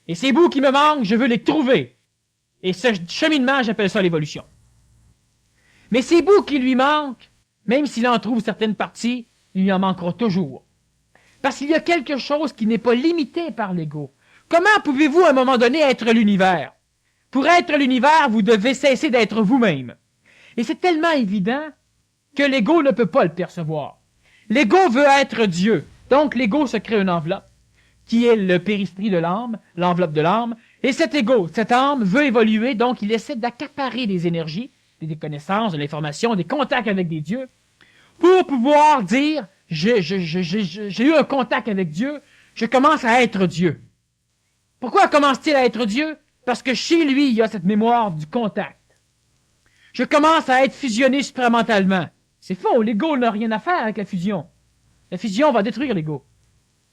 Et ces bouts qui me manquent, je veux les trouver. Et ce cheminement, j'appelle ça l'évolution. Mais ces bouts qui lui manquent, même s'il en trouve certaines parties, il lui en manquera toujours. Parce qu'il y a quelque chose qui n'est pas limité par l'ego. Comment pouvez-vous à un moment donné être l'univers? Pour être l'univers, vous devez cesser d'être vous-même. Et c'est tellement évident que l'ego ne peut pas le percevoir. L'ego veut être Dieu. Donc l'ego se crée une enveloppe, qui est le péristrie de l'âme, l'enveloppe de l'âme. Et cet ego, cette âme, veut évoluer, donc il essaie d'accaparer des énergies des connaissances, de l'information, des contacts avec des dieux, pour pouvoir dire, j'ai eu un contact avec Dieu, je commence à être Dieu. Pourquoi commence-t-il à être Dieu? Parce que chez lui, il y a cette mémoire du contact. Je commence à être fusionné supramentalement. C'est faux, l'ego n'a rien à faire avec la fusion. La fusion va détruire l'ego.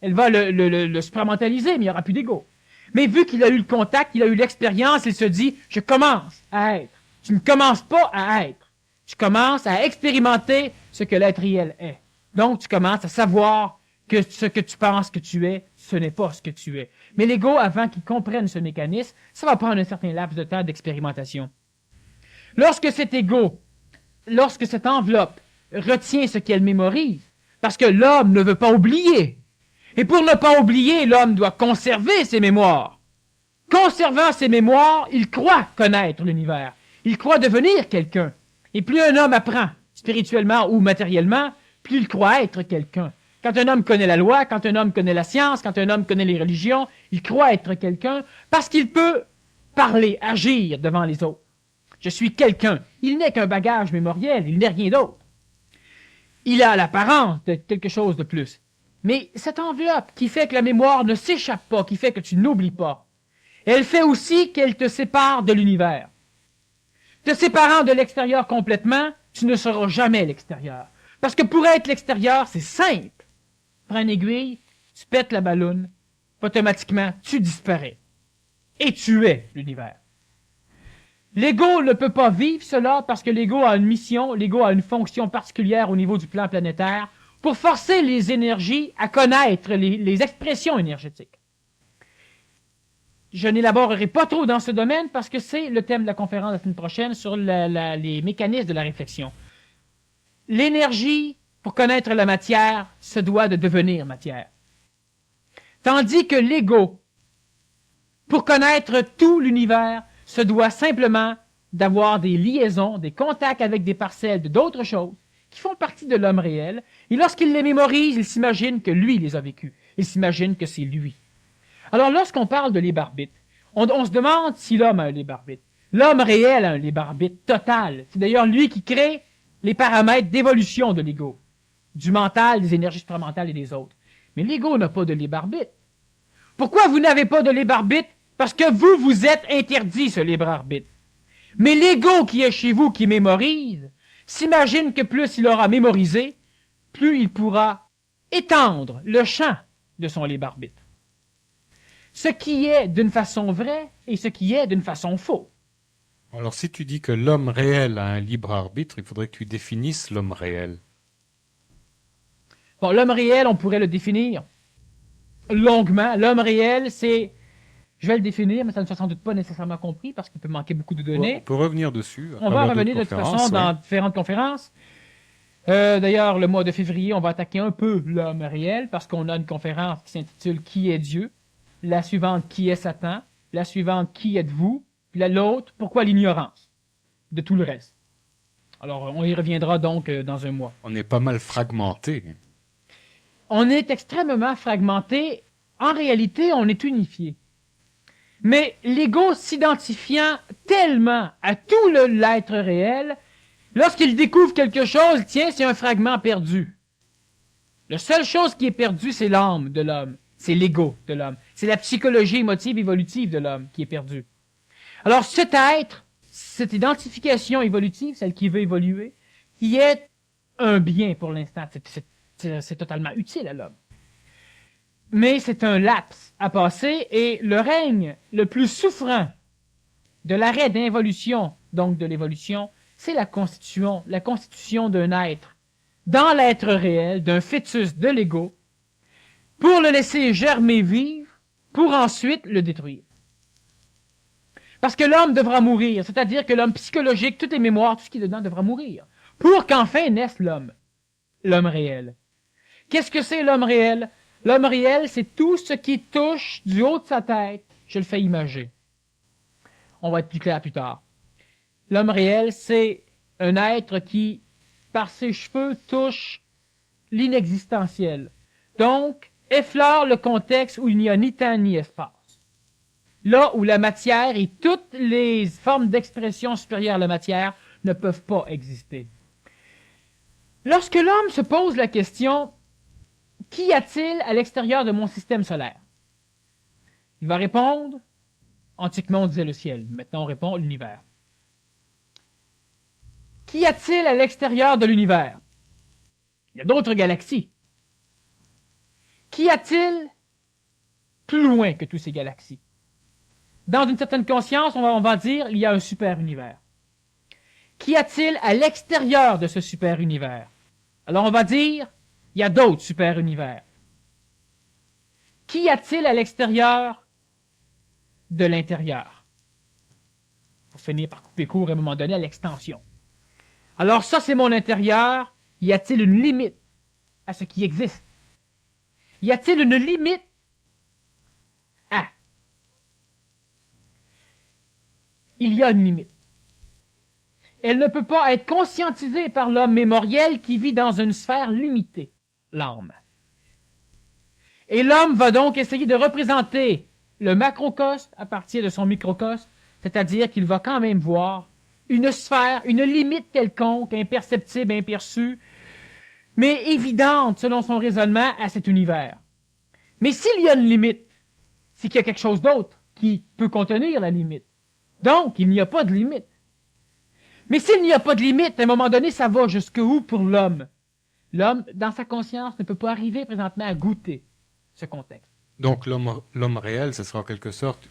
Elle va le supramentaliser, mais il n'y aura plus d'ego. Mais vu qu'il a eu le contact, il a eu l'expérience, il se dit, je commence à être. Tu ne commences pas à être. Tu commences à expérimenter ce que l'être réel est. Donc, tu commences à savoir que ce que tu penses que tu es, ce n'est pas ce que tu es. Mais l'ego, avant qu'il comprenne ce mécanisme, ça va prendre un certain laps de temps d'expérimentation. Lorsque cet ego, lorsque cette enveloppe retient ce qu'elle mémorise, parce que l'homme ne veut pas oublier, et pour ne pas oublier, l'homme doit conserver ses mémoires. Conservant ses mémoires, il croit connaître l'univers. Il croit devenir quelqu'un. Et plus un homme apprend, spirituellement ou matériellement, plus il croit être quelqu'un. Quand un homme connaît la loi, quand un homme connaît la science, quand un homme connaît les religions, il croit être quelqu'un parce qu'il peut parler, agir devant les autres. Je suis quelqu'un. Il n'est qu'un bagage mémoriel, il n'est rien d'autre. Il a l'apparence de quelque chose de plus. Mais cette enveloppe qui fait que la mémoire ne s'échappe pas, qui fait que tu n'oublies pas, elle fait aussi qu'elle te sépare de l'univers. Te séparant de l'extérieur complètement, tu ne seras jamais l'extérieur. Parce que pour être l'extérieur, c'est simple. Prends une aiguille, tu pètes la balloune, automatiquement, tu disparais. Et tu es l'univers. L'ego ne peut pas vivre cela parce que l'ego a une mission, l'ego a une fonction particulière au niveau du plan planétaire pour forcer les énergies à connaître les expressions énergétiques. Je n'élaborerai pas trop dans ce domaine parce que c'est le thème de la conférence de la semaine prochaine sur les mécanismes de la réflexion. L'énergie, pour connaître la matière, se doit de devenir matière. Tandis que l'ego, pour connaître tout l'univers, se doit simplement d'avoir des liaisons, des contacts avec des parcelles de d'autres choses qui font partie de l'homme réel. Et lorsqu'il les mémorise, il s'imagine que lui les a vécus. Il s'imagine que c'est lui. Alors, lorsqu'on parle de libre arbitre, on se demande si l'homme a un libre arbitre. L'homme réel a un libre arbitre total. C'est d'ailleurs lui qui crée les paramètres d'évolution de l'ego, du mental, des énergies supramentales et des autres. Mais l'ego n'a pas de libre arbitre. Pourquoi vous n'avez pas de libre arbitre? Parce que vous êtes interdit ce libre arbitre. Mais l'ego qui est chez vous, qui mémorise, s'imagine que plus il aura mémorisé, plus il pourra étendre le champ de son libre arbitre. Ce qui est d'une façon vraie et ce qui est d'une façon faux. Alors, si tu dis que l'homme réel a un libre arbitre, il faudrait que tu définisses l'homme réel. Bon, l'homme réel, on pourrait le définir longuement. L'homme réel, c'est... Je vais le définir, mais ça ne sera sans doute pas nécessairement compris parce qu'il peut manquer beaucoup de données. On peut revenir dessus. On va revenir de toute façon dans différentes conférences. D'ailleurs, le mois de février, on va attaquer un peu l'homme réel parce qu'on a une conférence qui s'intitule « Qui est Dieu ?», la suivante « Qui est Satan ?», la suivante « Qui êtes-vous ?», puis l'autre « Pourquoi l'ignorance ?» de tout le reste. Alors, on y reviendra donc dans un mois. On est pas mal fragmenté. On est extrêmement fragmenté. En réalité, on est unifié. Mais l'ego s'identifiant tellement à tout l'être réel, lorsqu'il découvre quelque chose, tiens, c'est un fragment perdu. La seule chose qui est perdue, c'est l'âme de l'homme. C'est l'ego de l'homme. C'est la psychologie émotive évolutive de l'homme qui est perdue. Alors cet être, cette identification évolutive, celle qui veut évoluer, qui est un bien pour l'instant, c'est totalement utile à l'homme. Mais c'est un laps à passer et le règne le plus souffrant de l'arrêt d'involution, donc de l'évolution, c'est la constitution d'un être dans l'être réel, d'un fœtus de l'ego, pour le laisser germer vivre, pour ensuite le détruire. Parce que l'homme devra mourir, c'est-à-dire que l'homme psychologique, toutes les mémoires, tout ce qui est dedans devra mourir, pour qu'enfin naisse l'homme réel. Qu'est-ce que c'est l'homme réel? L'homme réel, c'est tout ce qui touche du haut de sa tête. Je le fais imager. On va être plus clair plus tard. L'homme réel, c'est un être qui, par ses cheveux, touche l'inexistentiel. Donc, effleure le contexte où il n'y a ni temps ni espace. Là où la matière et toutes les formes d'expression supérieures à la matière ne peuvent pas exister. Lorsque l'homme se pose la question « Qu'y a-t-il à l'extérieur de mon système solaire ?» Il va répondre « Antiquement, on disait le ciel. Maintenant, on répond l'univers. » Qu'y a-t-il à l'extérieur de l'univers? Il y a d'autres galaxies. Qu'y a-t-il plus loin que toutes ces galaxies? Dans une certaine conscience, on va dire il y a un super-univers. Qu'y a-t-il à l'extérieur de ce super-univers? Alors on va dire il y a d'autres super-univers. Qu'y a-t-il à l'extérieur de l'intérieur? Pour finir par couper court à un moment donné à l'extension. Alors ça, c'est mon intérieur. Y a-t-il une limite à ce qui existe? Y a-t-il une limite à? Il y a une limite. Elle ne peut pas être conscientisée par l'homme mémoriel qui vit dans une sphère limitée, l'âme. Et l'homme va donc essayer de représenter le macrocosme à partir de son microcosme, c'est-à-dire qu'il va quand même voir une sphère, une limite quelconque, imperceptible, imperçue, mais évidente selon son raisonnement à cet univers. Mais s'il y a une limite, c'est qu'il y a quelque chose d'autre qui peut contenir la limite. Donc, il n'y a pas de limite. Mais s'il n'y a pas de limite, à un moment donné, ça va jusqu'où pour l'homme? L'homme, dans sa conscience, ne peut pas arriver présentement à goûter ce contexte. Donc l'homme réel, ce sera en quelque sorte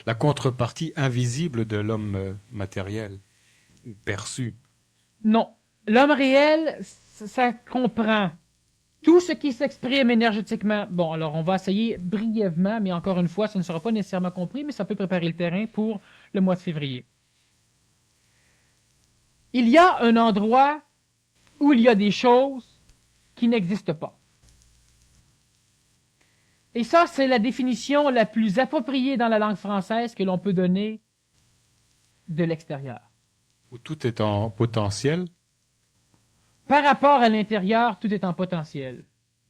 la contrepartie invisible de l'homme matériel, perçu. Non. L'homme réel, ça comprend tout ce qui s'exprime énergétiquement. Bon, alors on va essayer brièvement, mais encore une fois, ça ne sera pas nécessairement compris, mais ça peut préparer le terrain pour le mois de février. Il y a un endroit où il y a des choses qui n'existent pas. Et ça, c'est la définition la plus appropriée dans la langue française que l'on peut donner de l'extérieur. Où tout est en potentiel. Par rapport à l'intérieur, tout est en potentiel.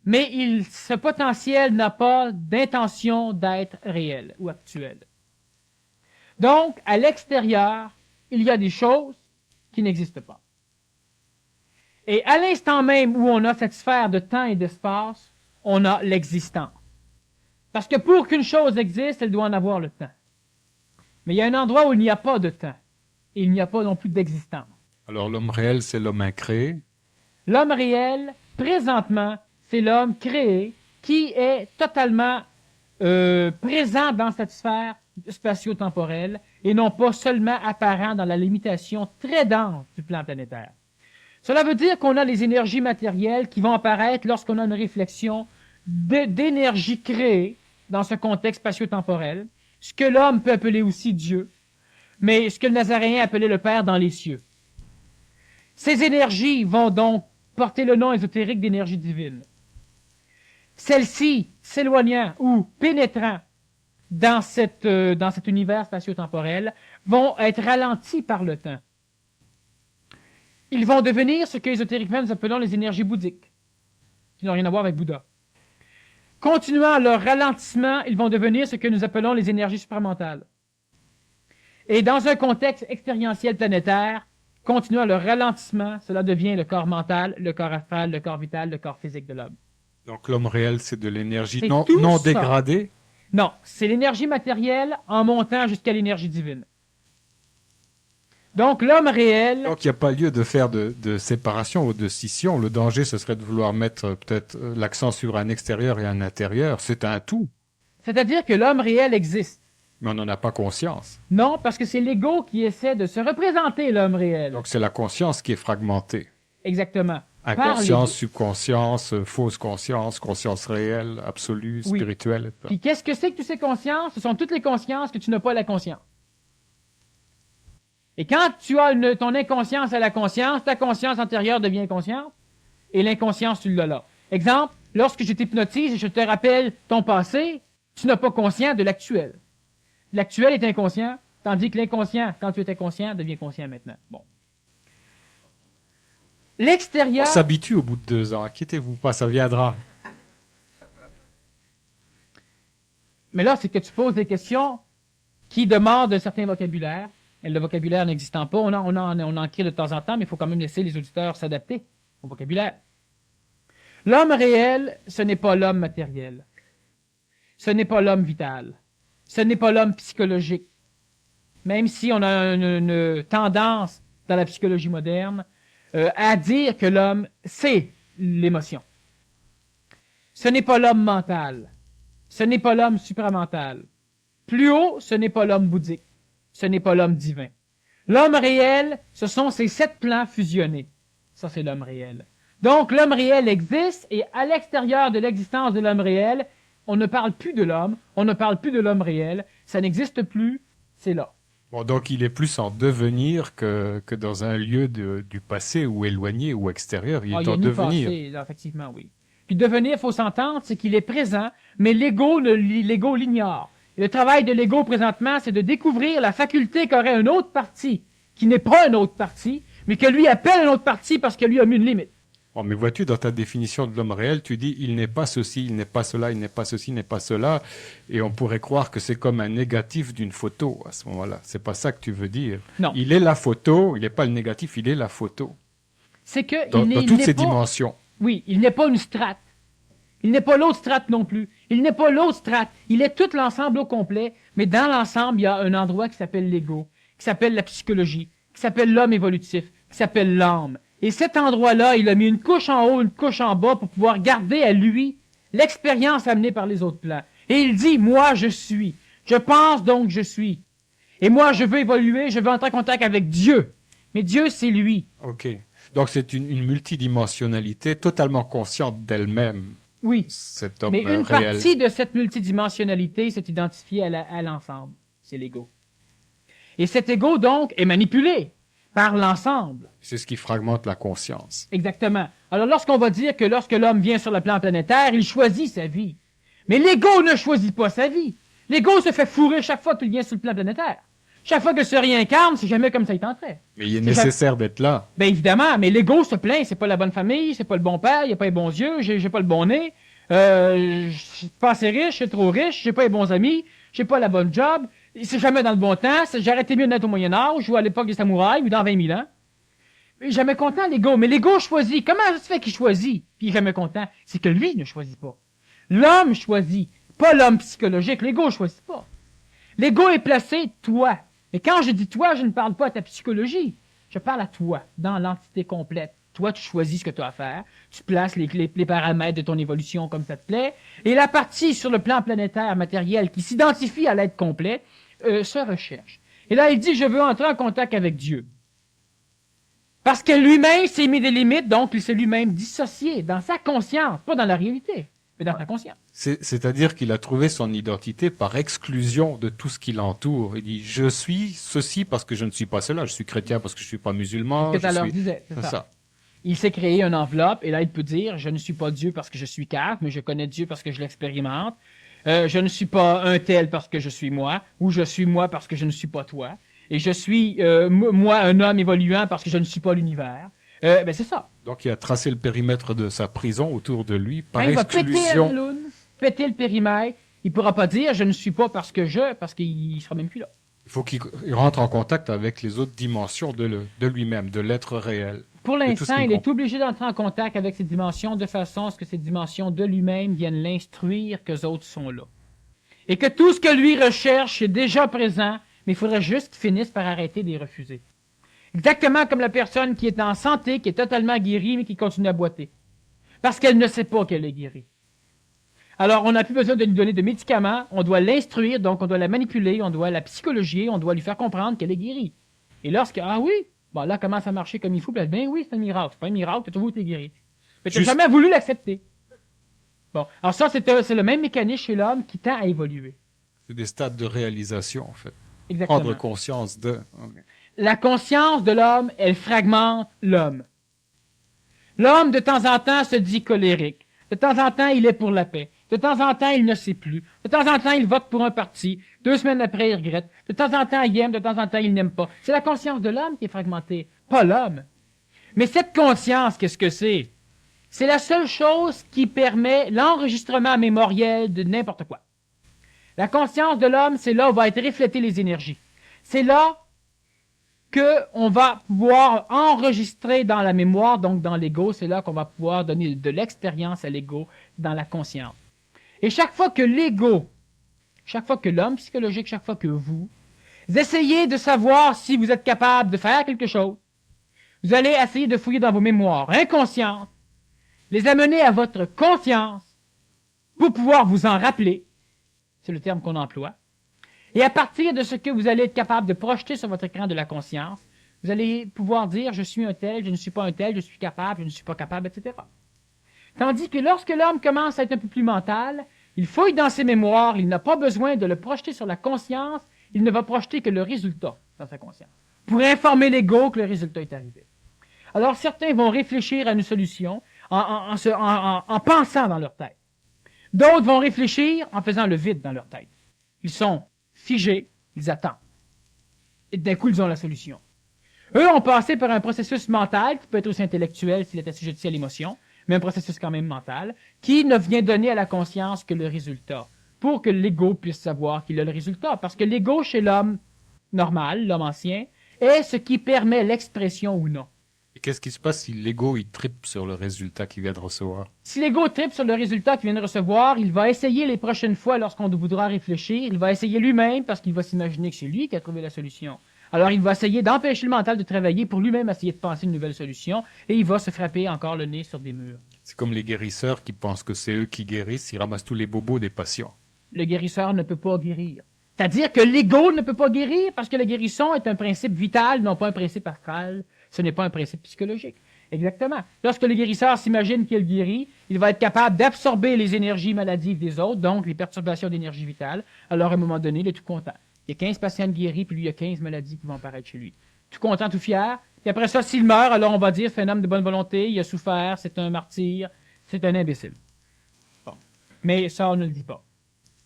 Mais ce potentiel n'a pas d'intention d'être réel ou actuel. Donc, à l'extérieur, il y a des choses qui n'existent pas. Et à l'instant même où on a cette sphère de temps et d'espace, on a l'existence. Parce que pour qu'une chose existe, elle doit en avoir le temps. Mais il y a un endroit où il n'y a pas de temps. Et il n'y a pas non plus d'existence. Alors l'homme réel, c'est l'homme incréé. L'homme réel, présentement, c'est l'homme créé qui est totalement présent dans cette sphère spatio-temporelle et non pas seulement apparent dans la limitation très dense du plan planétaire. Cela veut dire qu'on a les énergies matérielles qui vont apparaître lorsqu'on a une réflexion d'énergie créée dans ce contexte spatio-temporel, ce que l'homme peut appeler aussi Dieu, mais ce que le Nazaréen appelait le Père dans les cieux. Ces énergies vont donc porter le nom ésotérique d'énergie divine. Celles-ci, s'éloignant ou pénétrant dans cet univers spatio-temporel, vont être ralenties par le temps. Ils vont devenir ce qu'ésotériquement nous appelons les énergies bouddhiques, qui n'ont rien à voir avec Bouddha. Continuant leur ralentissement, ils vont devenir ce que nous appelons les énergies supramentales. Et dans un contexte expérientiel planétaire, continuant leur ralentissement, cela devient le corps mental, le corps astral, le corps vital, le corps physique de l'homme. Donc l'homme réel, c'est de l'énergie C'est non tout ça. dégradée. Non, c'est l'énergie matérielle en montant jusqu'à l'énergie divine. Donc l'homme réel... Donc il n'y a pas lieu de faire de séparation ou de scission. Le danger, ce serait de vouloir mettre peut-être l'accent sur un extérieur et un intérieur. C'est un tout. C'est-à-dire que l'homme réel existe. Mais on n'en a pas conscience. Non, parce que c'est l'ego qui essaie de se représenter l'homme réel. Donc c'est la conscience qui est fragmentée. Exactement. Par Inconscience, l'ego. subconscience, fausse conscience, conscience réelle, absolue, Oui. spirituelle. etc. Puis qu'est-ce que c'est que toutes ces consciences? Ce sont toutes les consciences que tu n'as pas la conscience. Et quand tu as ton inconscience à la conscience, ta conscience antérieure devient consciente, et l'inconscience, tu l'as là. Exemple, lorsque je t'hypnotise et je te rappelle ton passé, tu n'as pas conscience de l'actuel. L'actuel est inconscient, tandis que l'inconscient, quand tu étais conscient, devient conscient maintenant. Bon. L'extérieur... On s'habitue au bout de 2 ans. Inquiétez-vous pas, ça viendra. Mais là, c'est que tu poses des questions qui demandent un certain vocabulaire, Le vocabulaire n'existant pas, on en crée de temps en temps, mais il faut quand même laisser les auditeurs s'adapter au vocabulaire. L'homme réel, ce n'est pas l'homme matériel. Ce n'est pas l'homme vital. Ce n'est pas l'homme psychologique. Même si on a une tendance dans la psychologie moderne à dire que l'homme, c'est l'émotion. Ce n'est pas l'homme mental. Ce n'est pas l'homme supramental. Plus haut, ce n'est pas l'homme bouddhique. Ce n'est pas l'homme divin. L'homme réel, ce sont ces 7 plans fusionnés. Ça, c'est l'homme réel. Donc, l'homme réel existe, et à l'extérieur de l'existence de l'homme réel, on ne parle plus de l'homme, on ne parle plus de l'homme réel, ça n'existe plus, c'est là. Bon, donc il est plus en devenir que dans un lieu du passé ou éloigné ou extérieur. Il est en devenir. Passé, là, effectivement, oui. Puis devenir, il faut s'entendre, c'est qu'il est présent, mais l'ego l'ignore. Et le travail de l'ego présentement, c'est de découvrir la faculté qu'aurait une autre partie, qui n'est pas une autre partie, mais que lui appelle une autre partie parce que lui a mis une limite. Bon, mais vois-tu, dans ta définition de l'homme réel, tu dis il n'est pas ceci, il n'est pas cela, il n'est pas ceci, il n'est pas cela, et on pourrait croire que c'est comme un négatif d'une photo à ce moment-là. C'est pas ça que tu veux dire. Non. Il est la photo, il n'est pas le négatif, il est la photo. C'est que Dans toutes ses dimensions. Oui, il n'est pas une strate. Il n'est pas l'autre strate non plus. Il n'est pas l'autre strate. Il est tout l'ensemble au complet, mais dans l'ensemble, il y a un endroit qui s'appelle l'ego, qui s'appelle la psychologie, qui s'appelle l'homme évolutif, qui s'appelle l'âme. Et cet endroit-là, il a mis une couche en haut, une couche en bas pour pouvoir garder à lui l'expérience amenée par les autres plans. Et il dit, moi, je suis. Je pense donc je suis. Et moi, je veux évoluer, je veux entrer en contact avec Dieu. Mais Dieu, c'est lui. OK. Donc c'est une multidimensionnalité totalement consciente d'elle-même. Oui. Cet homme Mais une réel. partie de cette multidimensionnalité s'est identifiée à l'ensemble. C'est l'ego. Et cet ego, donc, est manipulé par l'ensemble. C'est ce qui fragmente la conscience. Exactement. Alors, lorsqu'on va dire que lorsque l'homme vient sur le plan planétaire, il choisit sa vie. Mais l'ego ne choisit pas sa vie. L'ego se fait fourrer chaque fois qu'il vient sur le plan planétaire. Chaque fois que se réincarne, c'est jamais comme ça il tenterait. Mais il est nécessaire d'être là. Ben évidemment, mais l'ego se plaint, c'est pas la bonne famille, c'est pas le bon père, il a pas les bons yeux, j'ai pas le bon nez, je suis pas assez riche, je suis trop riche, j'ai pas les bons amis, j'ai pas la bonne job, c'est jamais dans le bon temps, j'ai arrêté mieux de naître au Moyen-Âge ou à l'époque des samouraïs ou dans 20 000 ans. Il est jamais content, l'ego. Mais l'ego choisit. Comment ça se fait qu'il choisit? Puis il est jamais content. C'est que lui ne choisit pas. L'homme choisit. Pas l'homme psychologique. L'ego choisit pas. L'ego est placé toi. Mais quand je dis toi, je ne parle pas à ta psychologie. Je parle à toi, dans l'entité complète. Toi, tu choisis ce que tu as à faire. Tu places les paramètres de ton évolution comme ça te plaît. Et la partie sur le plan planétaire matériel qui s'identifie à l'être complet se recherche. Et là, il dit, je veux entrer en contact avec Dieu. Parce que lui-même s'est mis des limites, donc il s'est lui-même dissocié dans sa conscience, pas dans la réalité, mais dans sa conscience. C'est-à-dire qu'il a trouvé son identité par exclusion de tout ce qui l'entoure. Il dit, je suis ceci parce que je ne suis pas cela. Je suis chrétien parce que je ne suis pas musulman. C'est ce que tu leur disais, c'est ça. Il s'est créé une enveloppe, et là il peut dire, je ne suis pas Dieu parce que je suis cave, mais je connais Dieu parce que je l'expérimente. Je ne suis pas un tel parce que je suis moi, ou je suis moi parce que je ne suis pas toi. Et je suis, moi, un homme évoluant parce que je ne suis pas l'univers. Ben c'est ça. Donc, il a tracé le périmètre de sa prison autour de lui par Quand il va exclusion. péter le périmètre, il pourra pas dire je ne suis pas parce qu'il sera même plus là. Il faut qu'il rentre en contact avec les autres dimensions de lui-même, de l'être réel. Pour l'instant, il est obligé d'entrer en contact avec ces dimensions de façon à ce que ces dimensions de lui-même viennent l'instruire que les autres sont là. Et que tout ce que lui recherche est déjà présent, mais il faudrait juste qu'il finisse par arrêter de les refuser. Exactement comme la personne qui est en santé, qui est totalement guérie, mais qui continue à boiter. Parce qu'elle ne sait pas qu'elle est guérie. Alors, on n'a plus besoin de lui donner de médicaments, on doit l'instruire, donc on doit la manipuler, on doit la psychologier, on doit lui faire comprendre qu'elle est guérie. Et ah oui, bon là, commence à marcher comme il faut, puis ben oui, c'est un miracle. C'est pas un miracle, t'as toujours été guéri. Mais tu n'as jamais voulu l'accepter. Bon, alors ça, c'est le même mécanisme chez l'homme qui tend à évoluer. C'est des stades de réalisation, en fait. Exactement. Prendre conscience de... Okay. La conscience de l'homme, elle fragmente l'homme. L'homme, de temps en temps, se dit colérique. De temps en temps, il est pour la paix. De temps en temps, il ne sait plus. De temps en temps, il vote pour un parti. 2 semaines après, il regrette. De temps en temps, il aime. De temps en temps, il n'aime pas. C'est la conscience de l'homme qui est fragmentée, pas l'homme. Mais cette conscience, qu'est-ce que c'est? C'est la seule chose qui permet l'enregistrement mémoriel de n'importe quoi. La conscience de l'homme, c'est là où va être reflétées les énergies. C'est là qu'on va pouvoir enregistrer dans la mémoire, donc dans l'ego. C'est là qu'on va pouvoir donner de l'expérience à l'ego dans la conscience. Et chaque fois que l'ego, chaque fois que l'homme psychologique, chaque fois que vous essayez de savoir si vous êtes capable de faire quelque chose, vous allez essayer de fouiller dans vos mémoires inconscientes, les amener à votre conscience pour pouvoir vous en rappeler. C'est le terme qu'on emploie. Et à partir de ce que vous allez être capable de projeter sur votre écran de la conscience, vous allez pouvoir dire « je suis un tel, je ne suis pas un tel, je suis capable, je ne suis pas capable, etc. » Tandis que lorsque l'homme commence à être un peu plus mental, il fouille dans ses mémoires, il n'a pas besoin de le projeter sur la conscience, il ne va projeter que le résultat dans sa conscience, pour informer l'ego que le résultat est arrivé. Alors certains vont réfléchir à une solution en pensant dans leur tête. D'autres vont réfléchir en faisant le vide dans leur tête. Ils sont figés, ils attendent. Et d'un coup, ils ont la solution. Eux ont passé par un processus mental, qui peut être aussi intellectuel s'il est assujetti à l'émotion, mais un processus quand même mental, qui ne vient donner à la conscience que le résultat, pour que l'ego puisse savoir qu'il a le résultat. Parce que l'ego chez l'homme normal, l'homme ancien, est ce qui permet l'expression ou non. Et qu'est-ce qui se passe si l'ego il trippe sur le résultat qu'il vient de recevoir? Si l'ego trippe sur le résultat qu'il vient de recevoir, il va essayer les prochaines fois lorsqu'on voudra réfléchir, il va essayer lui-même parce qu'il va s'imaginer que c'est lui qui a trouvé la solution. Alors il va essayer d'empêcher le mental de travailler pour lui-même essayer de penser une nouvelle solution et il va se frapper encore le nez sur des murs. C'est comme les guérisseurs qui pensent que c'est eux qui guérissent, ils ramassent tous les bobos des patients. Le guérisseur ne peut pas guérir. C'est-à-dire que l'ego ne peut pas guérir parce que la guérison est un principe vital, non pas un principe astral. Ce n'est pas un principe psychologique. Exactement. Lorsque le guérisseur s'imagine qu'il guérit, il va être capable d'absorber les énergies maladives des autres, donc les perturbations d'énergie vitale. Alors, à un moment donné, il est tout content. Il y a 15 patients guéris, puis lui, il y a 15 maladies qui vont apparaître chez lui. Tout content, tout fier. Puis après ça, s'il meurt, alors on va dire, c'est un homme de bonne volonté, il a souffert, c'est un martyr, c'est un imbécile. Bon. Mais ça, on ne le dit pas.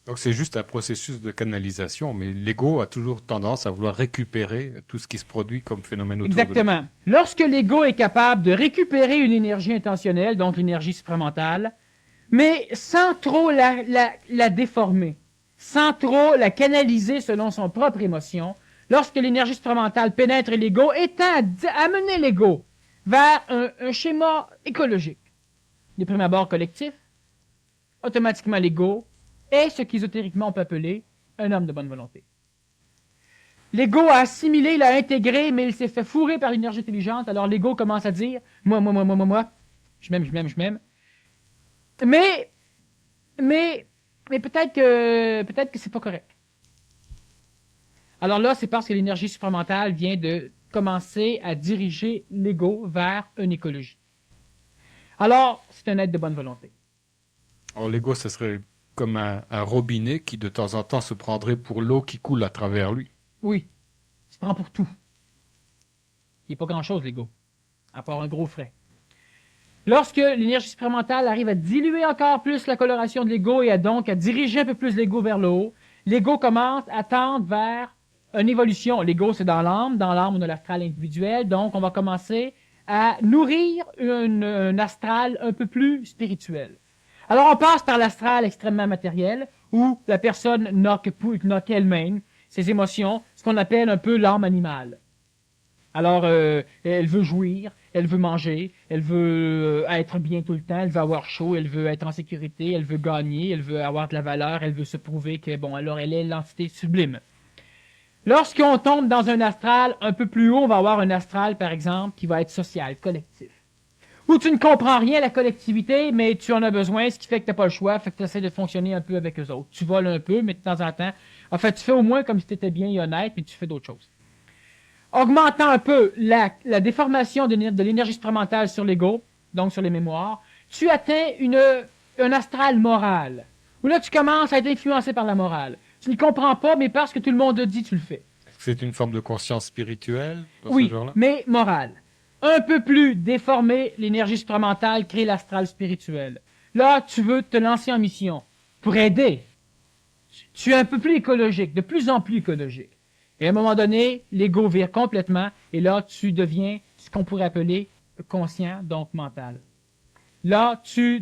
Donc c'est juste un processus de canalisation, mais l'ego a toujours tendance à vouloir récupérer tout ce qui se produit comme phénomène autour de lui. Exactement. Lorsque l'ego est capable de récupérer une énergie intentionnelle, donc l'énergie supramentale, mais sans trop la déformer, sans trop la canaliser selon son propre émotion, lorsque l'énergie supramentale pénètre l'ego et tend à amener l'ego vers un schéma écologique, de prime abord collectif, automatiquement l'ego est ce qu'ésotériquement on peut appeler un homme de bonne volonté. L'ego a assimilé, il a intégré, mais il s'est fait fourrer par l'énergie intelligente, alors l'ego commence à dire « moi, je m'aime. » Mais peut-être que c'est pas correct. Alors là, c'est parce que l'énergie supramentale vient de commencer à diriger l'ego vers une écologie. Alors, c'est un être de bonne volonté. Alors l'ego, ce serait comme un robinet qui de temps en temps se prendrait pour l'eau qui coule à travers lui. Oui, il se prend pour tout. Il n'est pas grand-chose, l'ego, à part un gros frais. Lorsque l'énergie supramentale arrive à diluer encore plus la coloration de l'ego et donc à diriger un peu plus l'ego vers le haut, l'ego commence à tendre vers une évolution. L'ego, c'est dans l'âme. Dans l'âme, on a l'astral individuel. Donc, on va commencer à nourrir un astral un peu plus spirituel. Alors, on passe par l'astral extrêmement matériel, où la personne n'a qu'elle-même, ses émotions, ce qu'on appelle un peu l'âme animale. Alors, elle veut jouir, elle veut manger, elle veut être bien tout le temps, elle veut avoir chaud, elle veut être en sécurité, elle veut gagner, elle veut avoir de la valeur, elle veut se prouver que, bon, alors elle est l'entité sublime. Lorsqu'on tombe dans un astral un peu plus haut, on va avoir un astral, par exemple, qui va être social, collectif. Où tu ne comprends rien à la collectivité, mais tu en as besoin, ce qui fait que tu n'as pas le choix, fait que tu essaies de fonctionner un peu avec eux autres. Tu voles un peu, mais de temps en temps, en fait, tu fais au moins comme si tu étais bien et honnête, mais tu fais d'autres choses. Augmentant un peu la déformation de l'énergie supramentale sur l'ego, donc sur les mémoires, tu atteins un astral moral, où là, tu commences à être influencé par la morale. Tu ne comprends pas, mais parce que tout le monde te dit, tu le fais. C'est une forme de conscience spirituelle dans oui, ce genre-là? Mais morale. Un peu plus déformé, l'énergie supramentale crée l'astral spirituel. Là, tu veux te lancer en mission pour aider. Tu es un peu plus écologique, de plus en plus écologique. Et à un moment donné, l'ego vire complètement, et là, tu deviens ce qu'on pourrait appeler conscient, donc mental. Là, tu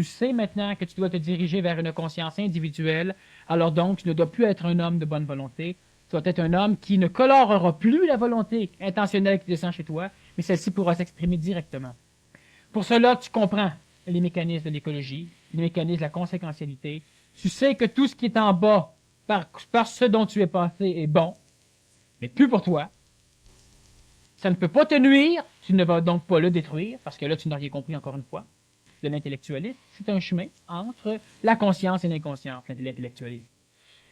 sais maintenant que tu dois te diriger vers une conscience individuelle, alors donc, tu ne dois plus être un homme de bonne volonté, Tu dois être un homme qui ne colorera plus la volonté intentionnelle qui descend chez toi, mais celle-ci pourra s'exprimer directement. Pour cela, tu comprends les mécanismes de l'écologie, les mécanismes de la conséquentialité. Tu sais que tout ce qui est en bas, par ce dont tu es passé, est bon, mais plus pour toi. Ça ne peut pas te nuire, tu ne vas donc pas le détruire, parce que là, tu n'as rien compris encore une fois. De l'intellectualisme, c'est un chemin entre la conscience et l'inconscience, l'intellectualisme.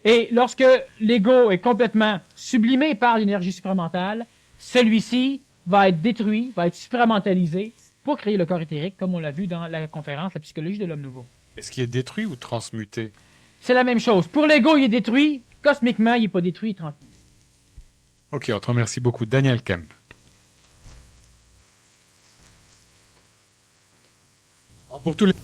Et lorsque l'ego est complètement sublimé par l'énergie supramentale, celui-ci va être détruit, va être supramentalisé pour créer le corps éthérique, comme on l'a vu dans la conférence La psychologie de l'homme nouveau. Est-ce qu'il est détruit ou transmuté? C'est la même chose. Pour l'ego, il est détruit. Cosmiquement, il n'est pas détruit, il est transmuté. Ok, on te remercie beaucoup. Daniel Kemp. Pour tous les